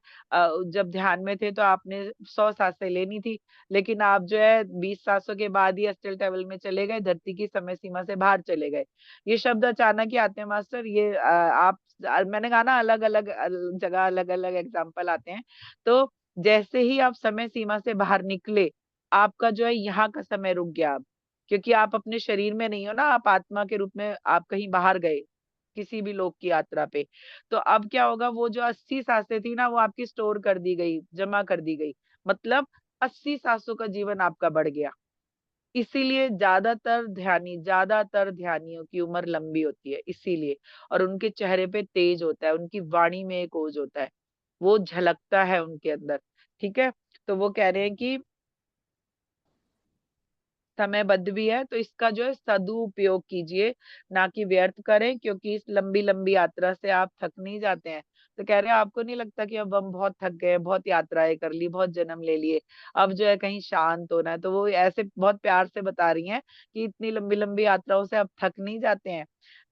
S2: जब ध्यान में थे तो आपने 100 सांसें लेनी थी, लेकिन आप जो है 20 सांसों के बाद ही अस्टल ट्रेवल में चले गए, धरती की समय सीमा से बाहर चले गए। ये शब्द अचानक ही आते हैं मास्टर। ये आप मैंने कहा ना, अलग अलग जगह अलग अलग एग्जाम्पल आते हैं। तो जैसे ही आप समय सीमा से बाहर निकले, आपका जो है यहाँ का समय रुक गया अब। क्योंकि आप अपने शरीर में नहीं हो ना, आप आत्मा के रूप में आप कहीं बाहर गए, किसी भी लोक की यात्रा पे। तो अब क्या होगा, वो जो 80 सांसें थी ना वो आपकी स्टोर कर दी गई, जमा कर दी गई। मतलब 80 सांसों का जीवन आपका बढ़ गया। इसीलिए ज्यादातर ध्यानियों की उम्र लंबी होती है, इसीलिए। और उनके चेहरे पे तेज होता है, उनकी वाणी में एक ओज होता है, वो झलकता है उनके अंदर। ठीक है। तो वो कह रहे हैं कि समयबद्ध भी है, तो इसका जो है सदुपयोग कीजिए, ना कि व्यर्थ करें, क्योंकि इस लंबी लंबी यात्रा से आप थक नहीं जाते हैं। तो कह रहे हैं आपको नहीं लगता कि अब हम बहुत थक गए, बहुत यात्राएं कर ली, बहुत जन्म ले लिए, अब जो है कहीं शांत होना है। तो वो ऐसे बहुत प्यार से बता रही हैं कि इतनी लंबी लंबी यात्राओं से आप थक नहीं जाते हैं।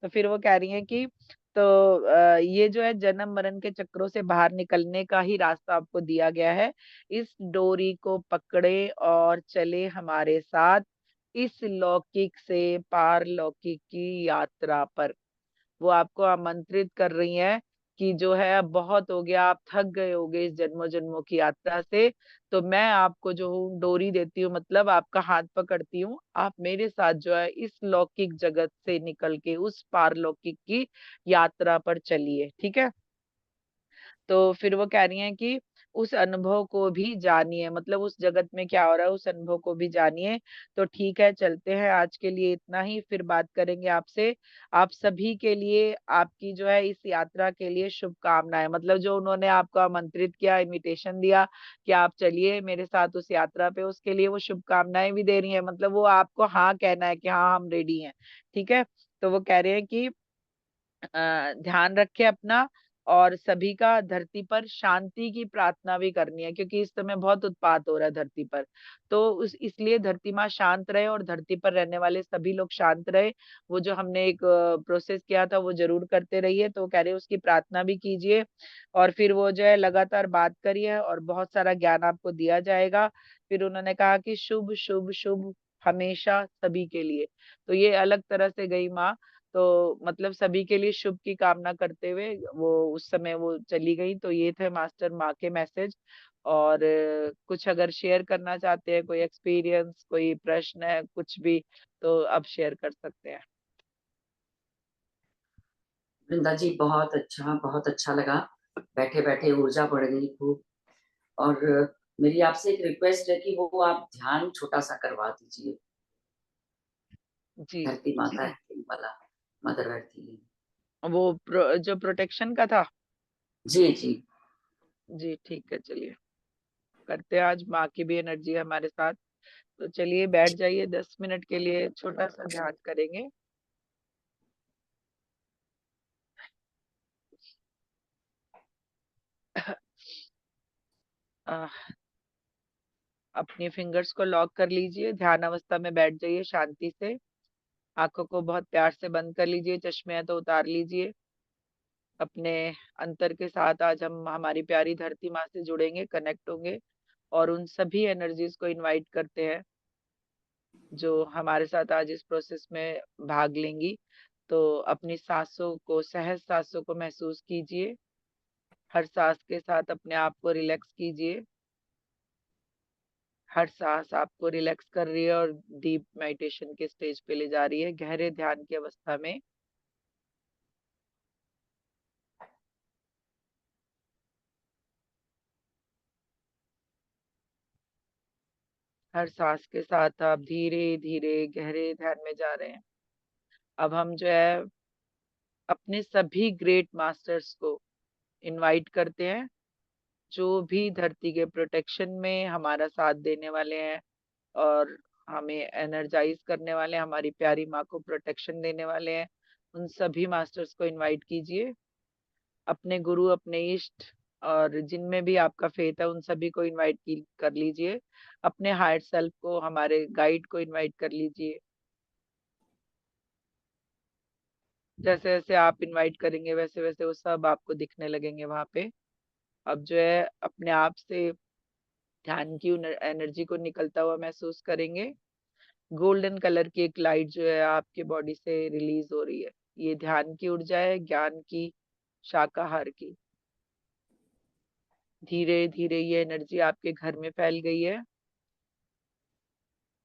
S2: तो फिर वो कह रही हैं कि तो ये जो है जन्म मरण के चक्रों से बाहर निकलने का ही रास्ता आपको दिया गया है। इस डोरी को पकड़े और चले हमारे साथ इस लौकिक से पारलौकिक की यात्रा पर। वो आपको आमंत्रित कर रही हैं कि जो है अब बहुत हो गया, आप थक गए होगे इस जन्मों जन्मों की यात्रा से। तो मैं आपको जो हूँ डोरी देती हूँ, मतलब आपका हाथ पकड़ती हूँ, आप मेरे साथ जो है इस लौकिक जगत से निकल के उस पारलौकिक की यात्रा पर चलिए। ठीक है। तो फिर वो कह रही हैं कि उस अनुभव को भी जानिए, मतलब उस जगत में क्या हो रहा है उस अनुभव को भी जानिए। तो ठीक है, चलते हैं, आज के लिए इतना ही, फिर बात करेंगे आपसे। आप सभी के लिए, आपकी जो है इस यात्रा के लिए शुभकामनाएं। मतलब जो उन्होंने आपको आमंत्रित किया, इनविटेशन दिया कि आप चलिए मेरे साथ उस यात्रा पे, उसके लिए वो शुभकामनाएं भी दे रही है। मतलब वो आपको हाँ कहना है कि हाँ हम रेडी हैं। ठीक है। तो वो कह रहे हैं कि ध्यान रखे अपना, और सभी का धरती पर शांति की प्रार्थना भी करनी है, क्योंकि इस समय बहुत उत्पात हो रहा है धरती पर। तो उस इसलिए धरती माँ शांत रहे और धरती पर रहने वाले सभी लोग शांत रहे। वो जो हमने एक प्रोसेस किया था वो जरूर करते रहिए। तो कह रहे उसकी प्रार्थना भी कीजिए। और फिर वो जो है लगातार बात करिए और बहुत सारा ज्ञान आपको दिया जाएगा। फिर उन्होंने कहा कि शुभ शुभ शुभ हमेशा सभी के लिए। तो ये अलग तरह से गई माँ। तो मतलब सभी के लिए शुभ की कामना करते हुए वो उस समय वो चली गई। तो ये थे मास्टर माँ के मैसेज। और कुछ अगर शेयर करना चाहते हैं, कोई एक्सपीरियंस, कोई प्रश्न है, कुछ भी, तो अब शेयर कर सकते हैं।
S1: वृंदा जी, बहुत अच्छा लगा। बैठे बैठे ऊर्जा बढ़ गई खूब। और मेरी आपसे एक रिक्वेस्ट है कि वो आप ध्यान छोटा सा करवा दीजिए,
S2: जी।
S1: धरती माता है वाला, मदर अर्थ healing।
S2: वो जो प्रोटेक्शन का था।
S1: जी जी।
S2: जी ठीक है, चलिए करते हैं। आज माँ की भी एनर्जी है हमारे साथ। तो चलिए बैठ जाइए, 10 मिनट के लिए छोटा सा ध्यान करेंगे। अपनी फिंगर्स को लॉक कर लीजिए, ध्यान अवस्था में बैठ जाइए शांति से। आंखों को बहुत प्यार से बंद कर लीजिए, चश्मे हैं तो उतार लीजिए। अपने अंतर के साथ आज हम हमारी प्यारी धरती माँ से जुड़ेंगे, कनेक्ट होंगे। और उन सभी एनर्जीज को इनवाइट करते हैं जो हमारे साथ आज इस प्रोसेस में भाग लेंगी। तो अपनी सांसों को, सहज सांसों को महसूस कीजिए। हर सांस के साथ अपने आप को रिलैक्स कीजिए। हर सांस आपको रिलैक्स कर रही है और डीप मेडिटेशन के स्टेज पे ले जा रही है, गहरे ध्यान की अवस्था में। हर सांस के साथ आप धीरे धीरे गहरे ध्यान में जा रहे हैं। अब हम जो है अपने सभी ग्रेट मास्टर्स को इनवाइट करते हैं, जो भी धरती के प्रोटेक्शन में हमारा साथ देने वाले हैं और हमें एनर्जाइज करने वाले हैं, हमारी प्यारी माँ को प्रोटेक्शन देने वाले हैं। उन सभी मास्टर्स को इनवाइट कीजिए, अपने गुरु, अपने इष्ट और जिनमें भी आपका फेथ है उन सभी को इनवाइट कर लीजिए। अपने हायर सेल्फ को, हमारे गाइड को इनवाइट कर लीजिए। जैसे जैसे आप इनवाइट करेंगे वैसे वैसे वो सब आपको दिखने लगेंगे वहां पे। अब जो है अपने आप से ध्यान की एनर्जी को निकलता हुआ महसूस करेंगे। गोल्डन कलर की एक लाइट जो है आपके बॉडी से रिलीज हो रही है। ये ध्यान की ऊर्जा है, ज्ञान की, शाकाहार की। धीरे धीरे ये एनर्जी आपके घर में फैल गई है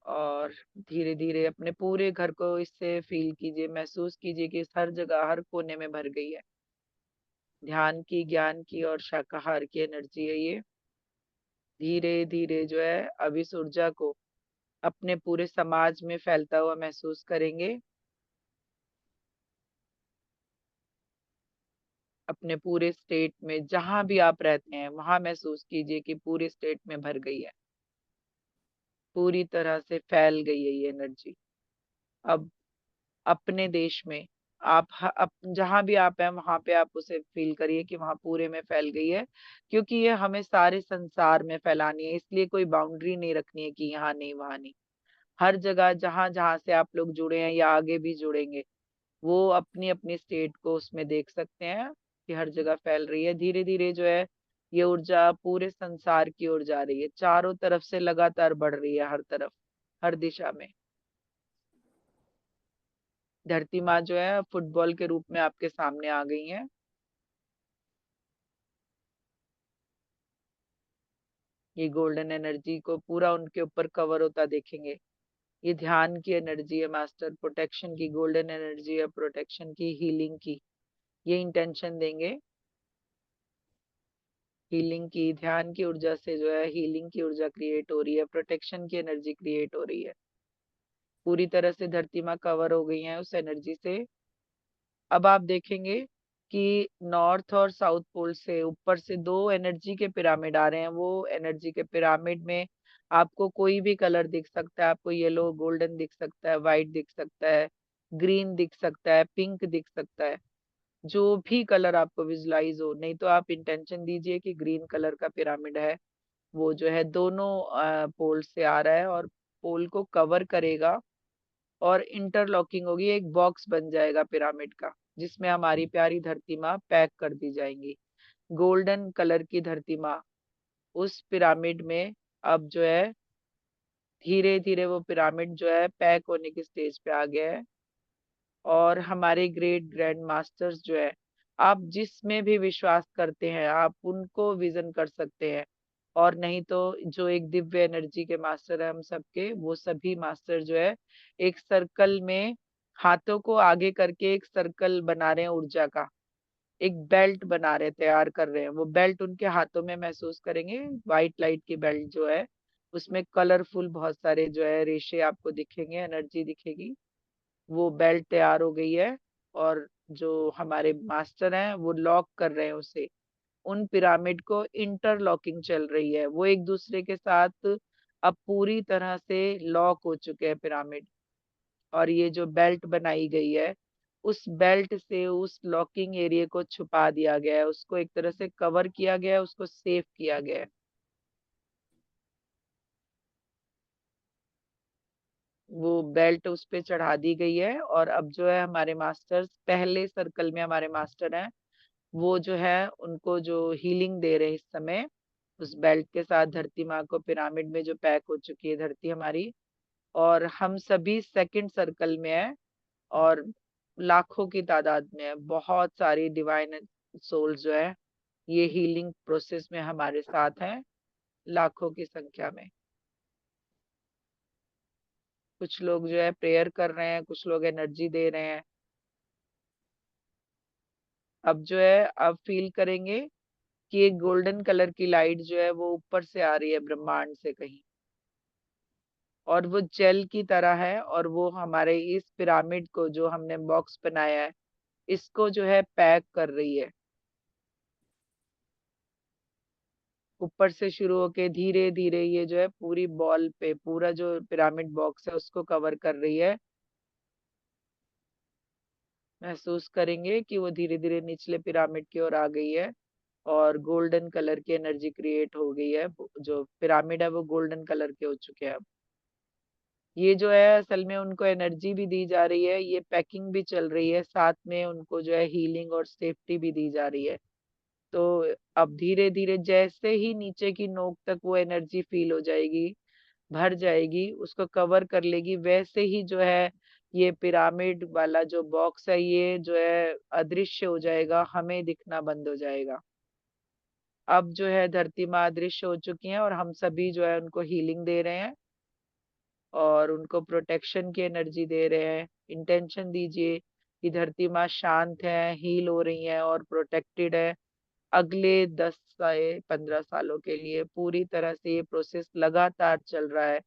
S2: और धीरे धीरे अपने पूरे घर को इससे फील कीजिए, महसूस कीजिए कि इस हर जगह, हर कोने में भर गई है। ध्यान की, ज्ञान की और शाकाहार की एनर्जी है ये। धीरे धीरे जो है अब इस ऊर्जा को अपने पूरे समाज में फैलता हुआ महसूस करेंगे। अपने पूरे स्टेट में जहां भी आप रहते हैं वहां महसूस कीजिए कि पूरे स्टेट में भर गई है, पूरी तरह से फैल गई है ये एनर्जी। अब अपने देश में जहां भी आप हैं वहां पे आप उसे फील करिए कि वहां पूरे में फैल गई है, क्योंकि ये हमें सारे संसार में फैलानी है, इसलिए कोई बाउंड्री नहीं रखनी है कि यहाँ नहीं वहां नहीं। हर जगह जहां जहां से आप लोग जुड़े हैं या आगे भी जुड़ेंगे, वो अपनी अपनी स्टेट को उसमें देख सकते हैं कि हर जगह फैल रही है। धीरे धीरे जो है ये ऊर्जा पूरे संसार की ओर जा रही है, चारों तरफ से लगातार बढ़ रही है, हर तरफ, हर दिशा में। धरती माँ जो है फुटबॉल के रूप में आपके सामने आ गई है। ये गोल्डन एनर्जी को पूरा उनके ऊपर कवर होता देखेंगे। ये ध्यान की एनर्जी है मास्टर, प्रोटेक्शन की गोल्डन एनर्जी है, प्रोटेक्शन की, हीलिंग की। ये इंटेंशन देंगे हीलिंग की। ध्यान की ऊर्जा से जो है हीलिंग की ऊर्जा क्रिएट हो रही है, प्रोटेक्शन की एनर्जी क्रिएट हो रही है। पूरी तरह से धरती माँ कवर हो गई है उस एनर्जी से। अब आप देखेंगे कि नॉर्थ और साउथ पोल से ऊपर से दो एनर्जी के पिरामिड आ रहे हैं। वो एनर्जी के पिरामिड में आपको कोई भी कलर दिख सकता है। आपको येलो गोल्डन दिख सकता है, व्हाइट दिख सकता है, ग्रीन दिख सकता है, पिंक दिख सकता है। जो भी कलर आपको विजुलाइज हो, नहीं तो आप इंटेंशन दीजिए कि ग्रीन कलर का पिरामिड है, वो जो है दोनों पोल से आ रहा है और पोल को कवर करेगा और इंटरलॉकिंग होगी, एक बॉक्स बन जाएगा पिरामिड का, जिसमें हमारी प्यारी धरती माँ पैक कर दी जाएंगी। गोल्डन कलर की धरती माँ उस पिरामिड में अब जो है धीरे धीरे वो पिरामिड जो है पैक होने की स्टेज पे आ गया है। और हमारे ग्रेट ग्रैंड मास्टर्स जो है, आप जिसमें भी विश्वास करते हैं आप उनको विजन कर सकते हैं। और नहीं तो जो एक दिव्य एनर्जी के मास्टर है हम सबके, वो सभी मास्टर जो है एक सर्कल में हाथों को आगे करके एक सर्कल बना रहे हैं ऊर्जा का, एक बेल्ट बना रहे, तैयार कर रहे हैं। वो बेल्ट उनके हाथों में महसूस करेंगे, व्हाइट लाइट की बेल्ट जो है, उसमें कलरफुल बहुत सारे जो है रेशे आपको दिखेंगे, एनर्जी दिखेगी। वो बेल्ट तैयार हो गई है और जो हमारे मास्टर हैं वो लॉक कर रहे हैं उसे। उन पिरामिड को इंटरलॉकिंग चल रही है, वो एक दूसरे के साथ अब पूरी तरह से लॉक हो चुके हैं पिरामिड। और ये जो बेल्ट बनाई गई है, उस बेल्ट से उस लॉकिंग एरिया को छुपा दिया गया है, उसको एक तरह से कवर किया गया है, उसको सेफ किया गया है। वो बेल्ट उस पे चढ़ा दी गई है और अब जो है हमारे मास्टर्स, पहले सर्कल में हमारे मास्टर हैं, वो जो है उनको जो हीलिंग दे रहे हैं इस समय, उस बेल्ट के साथ धरती माँ को पिरामिड में जो पैक हो चुकी है धरती हमारी। और हम सभी सेकंड सर्कल में है और लाखों की तादाद में है, बहुत सारी डिवाइन सोल्स जो है ये हीलिंग प्रोसेस में हमारे साथ हैं, लाखों की संख्या में। कुछ लोग जो है प्रेयर कर रहे हैं, कुछ लोग एनर्जी दे रहे हैं। अब जो है अब फील करेंगे कि एक गोल्डन कलर की लाइट जो है वो ऊपर से आ रही है ब्रह्मांड से कहीं। और वो जेल की तरह है, और वो हमारे इस पिरामिड को जो हमने बॉक्स बनाया है इसको जो है पैक कर रही है। ऊपर से शुरू होके धीरे धीरे ये जो है पूरी बॉल पे, पूरा जो पिरामिड बॉक्स है उसको कवर कर रही है। महसूस करेंगे कि वो धीरे धीरे निचले पिरामिड की ओर आ गई है, और गोल्डन कलर की एनर्जी क्रिएट हो गई है। जो पिरामिड है वो गोल्डन कलर के हो चुके हैं अब। ये जो है असल में उनको एनर्जी भी दी जा रही है, ये पैकिंग भी चल रही है, साथ में उनको जो है हीलिंग और सेफ्टी भी दी जा रही है। तो अब धीरे धीरे जैसे ही नीचे की नोक तक वो एनर्जी फील हो जाएगी, भर जाएगी, उसको कवर कर लेगी, वैसे ही जो है ये पिरामिड वाला जो बॉक्स है ये जो है अदृश्य हो जाएगा, हमें दिखना बंद हो जाएगा। अब जो है धरती माँ अदृश्य हो चुकी हैं, और हम सभी जो है उनको हीलिंग दे रहे हैं और उनको प्रोटेक्शन की एनर्जी दे रहे हैं। इंटेंशन दीजिए कि धरती माँ शांत है, हील हो रही है और प्रोटेक्टेड है। अगले 10 से 15 सालों के लिए पूरी तरह से ये प्रोसेस लगातार चल रहा है,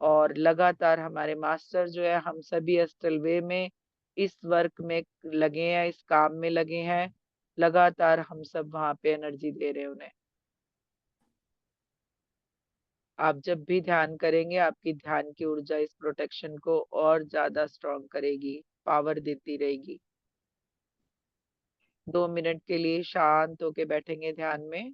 S2: और लगातार हमारे मास्टर जो है हम सभी अस्टल वे में इस वर्क में लगे हैं, इस काम में लगे हैं। लगातार हम सब वहां पे एनर्जी दे रहे हैं उन्हें। आप जब भी ध्यान करेंगे आपकी ध्यान की ऊर्जा इस प्रोटेक्शन को और ज्यादा स्ट्रॉन्ग करेगी, पावर देती रहेगी। 2 मिनट के लिए शांत होके बैठेंगे ध्यान में।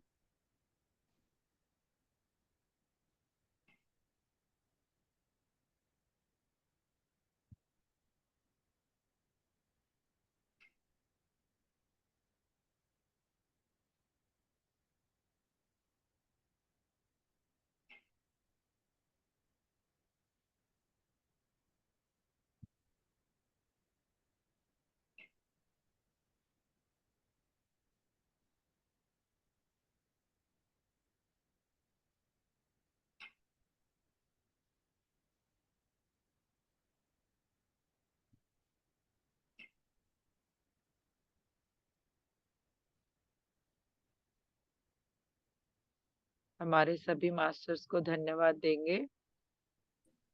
S2: हमारे सभी मास्टर्स को धन्यवाद देंगे।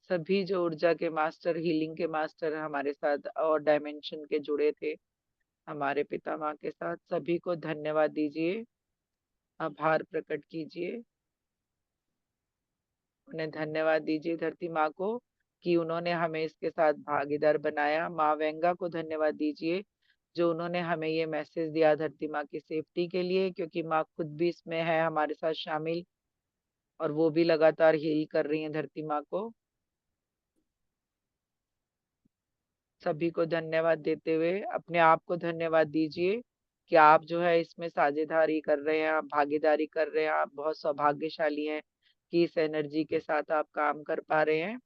S2: सभी जो ऊर्जा के मास्टर, हीलिंग के मास्टर हमारे साथ और डायमेंशन के जुड़े थे हमारे पितामह के साथ, सभी को धन्यवाद दीजिए, आभार प्रकट कीजिए। उन्हें धन्यवाद दीजिए धरती माँ को कि उन्होंने हमें इसके साथ भागीदार बनाया। माँ वेंगा को धन्यवाद दीजिए जो उन्होंने हमें ये मैसेज दिया धरती माँ की सेफ्टी के लिए, क्योंकि माँ खुद भी इसमें है हमारे साथ शामिल, और वो भी लगातार हील कर रही हैं धरती माँ को। सभी को धन्यवाद देते हुए अपने आप को धन्यवाद दीजिए कि आप जो है इसमें साझेदारी कर रहे हैं, आप भागीदारी कर रहे हैं, आप बहुत सौभाग्यशाली हैं कि इस एनर्जी के साथ आप काम कर पा रहे हैं।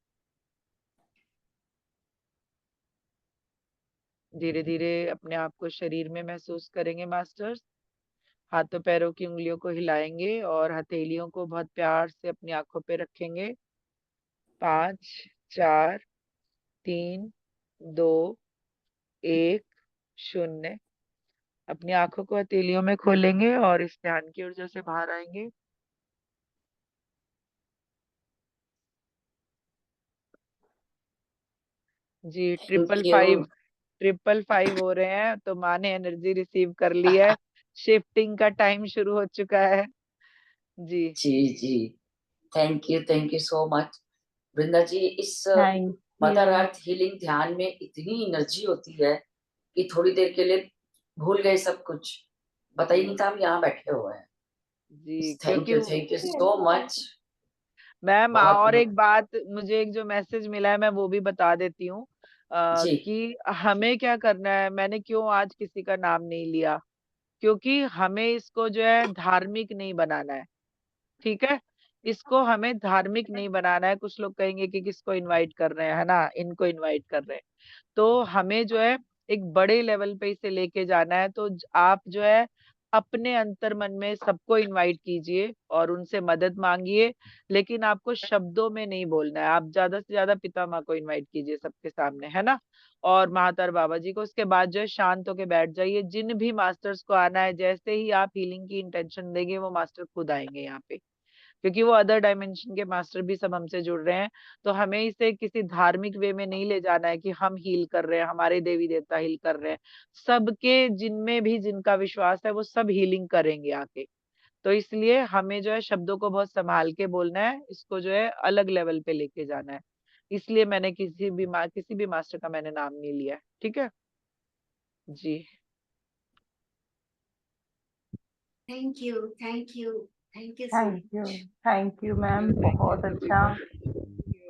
S2: धीरे धीरे अपने आप को शरीर में महसूस करेंगे मास्टर्स। हाथों पैरों की उंगलियों को हिलाएंगे और हथेलियों को बहुत प्यार से अपनी आंखों पे रखेंगे। 5, 4, 3, 2, 1, 0। अपनी आंखों को हथेलियों में खोलेंगे और इस ध्यान की ऊर्जा से बाहर आएंगे। जी,
S1: thank
S2: triple
S1: you.
S2: Five, triple five हो रहे हैं, तो माँ ने एनर्जी रिसीव कर ली है। शिफ्टिंग का टाइम शुरू हो चुका है। जी।
S1: जी जी, थैंक यू सो मच वृंदा जी। इस
S3: thank
S1: mother
S3: you.
S1: Earth healing ध्यान में इतनी एनर्जी होती है कि थोड़ी देर के लिए भूल गए सब कुछ, पता ही नहीं था हम यहाँ बैठे हुए हैं।
S2: जी, क्योंकि
S1: thank you so much.
S2: Ma'am,
S1: बहुत
S2: और
S1: बहुत।
S2: एक बात, मुझे एक जो मैसेज मिला है मैं वो भी बता देती हूँ,
S1: जी
S2: कि हमें क्या करना है। मैंने क्यों आज किसी का नाम नहीं लिया, क्योंकि हमें इसको जो है धार्मिक नहीं बनाना है। ठीक है, इसको हमें धार्मिक नहीं बनाना है। कुछ लोग कहेंगे कि किसको इनवाइट कर रहे हैं, है ना, इनको इनवाइट कर रहे हैं। तो हमें जो है एक बड़े लेवल पे इसे लेके जाना है। तो आप जो है अपने अंतर मन में सबको इनवाइट कीजिए और उनसे मदद मांगिए, लेकिन आपको शब्दों में नहीं बोलना है। आप ज्यादा से ज्यादा पितामह को इनवाइट कीजिए सबके सामने, है ना, और महातार बाबा जी को। उसके बाद जो है शांत होके बैठ जाइए। जिन भी मास्टर्स को आना है, जैसे ही आप हीलिंग की इंटेंशन देंगे वो मास्टर खुद आएंगे यहाँ पे। क्योंकि वो अदर डायमेंशन के मास्टर भी सब हमसे जुड़ रहे हैं। तो हमें इसे किसी धार्मिक वे में नहीं ले जाना है कि हम हील कर रहे हैं, हमारे देवी देवता हील कर रहे हैं। सबके जिनमें भी जिनका विश्वास है वो सब हीलिंग करेंगे आके। तो इसलिए हमें जो है शब्दों को बहुत संभाल के बोलना है, इसको जो है अलग लेवल पे लेके जाना है। इसलिए मैंने किसी भी मास्टर का मैंने नाम नहीं लिया है, ठीक है जी।
S3: Thank you, thank you, thank you so
S4: thank you, thank you ma'am, बहुत अच्छा।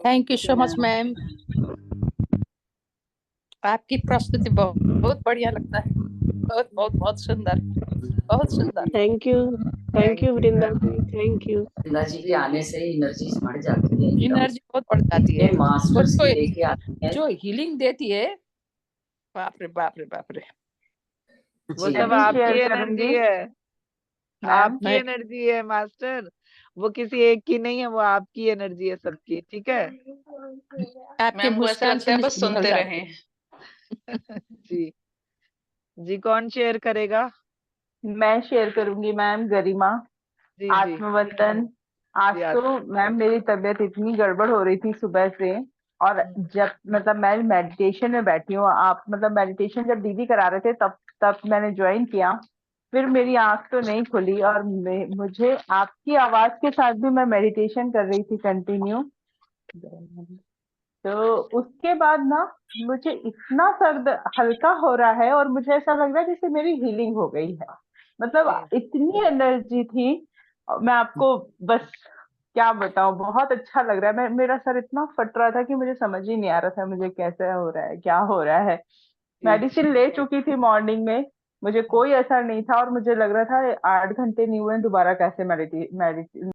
S5: Thank you so much ma'am, आपकी प्रस्तुति बहुत बहुत बढ़िया लगता है, बहुत बहुत बहुत सुंदर, बहुत सुंदर।
S6: Thank you Vrinda ji, thank you.
S1: Vrinda ji के आने से एनर्जीज बढ़ जाती है एकदम।
S5: एनर्जी बहुत बढ़ जाती है।
S1: इतने मास्टर्स
S5: वो
S1: की लेके आते हैं।
S5: जो हीलिंग देती है, बाप रे बाप रे बाप रे।
S2: वो
S1: जी
S2: सब
S4: मैं भी
S2: आपकी
S4: शेयर
S2: एनर्जी
S4: करूंगी
S2: है,
S4: मैम।
S2: आपकी एनर्जी है मास्टर। वो किसी एक की नहीं है, वो आपकी एनर्जी है सबकी, ठीक है
S5: आपके
S7: मैम को ऐसा
S5: मुस्कान
S7: लगता
S5: से
S7: है
S5: मैं
S7: बस
S5: पिघल
S7: सुनते
S5: जाती
S7: रहें।
S2: जी जी। कौन शेयर करेगा?
S4: मैं शेयर करूंगी मैम, गरिमा।
S2: जी जी
S4: आत्मवंदन। आज
S2: जी।
S4: तो मैम मेरी तबीयत इतनी गड़बड़ हो रही थी सुबह से, और जब मतलब मैं मेडिटेशन में बैठी हूँ, आप मतलब मेडिटेशन जब दीदी करा रहे थे तब तब मैंने ज्वाइन किया। फिर मेरी आंख तो नहीं खुली, और मुझे आपकी आवाज के साथ भी मैं मेडिटेशन कर रही थी कंटिन्यू। तो उसके बाद ना मुझे इतना सर्द हल्का हो रहा है, और मुझे ऐसा लग रहा है जैसे मेरी हीलिंग हो गई है। मतलब
S2: जी
S4: इतनी एनर्जी थी। मैं आपको बस क्या बताऊं, बहुत अच्छा लग रहा है। मेरा सर इतना फट रहा था कि मुझे समझ ही नहीं आ रहा था मुझे कैसे हो रहा है, क्या हो रहा है।
S2: जी
S4: मेडिसिन ले चुकी थी मॉर्निंग में, मुझे कोई असर नहीं था, और मुझे लग रहा था 8 घंटे नहीं हुए दोबारा कैसे मेडिटेशन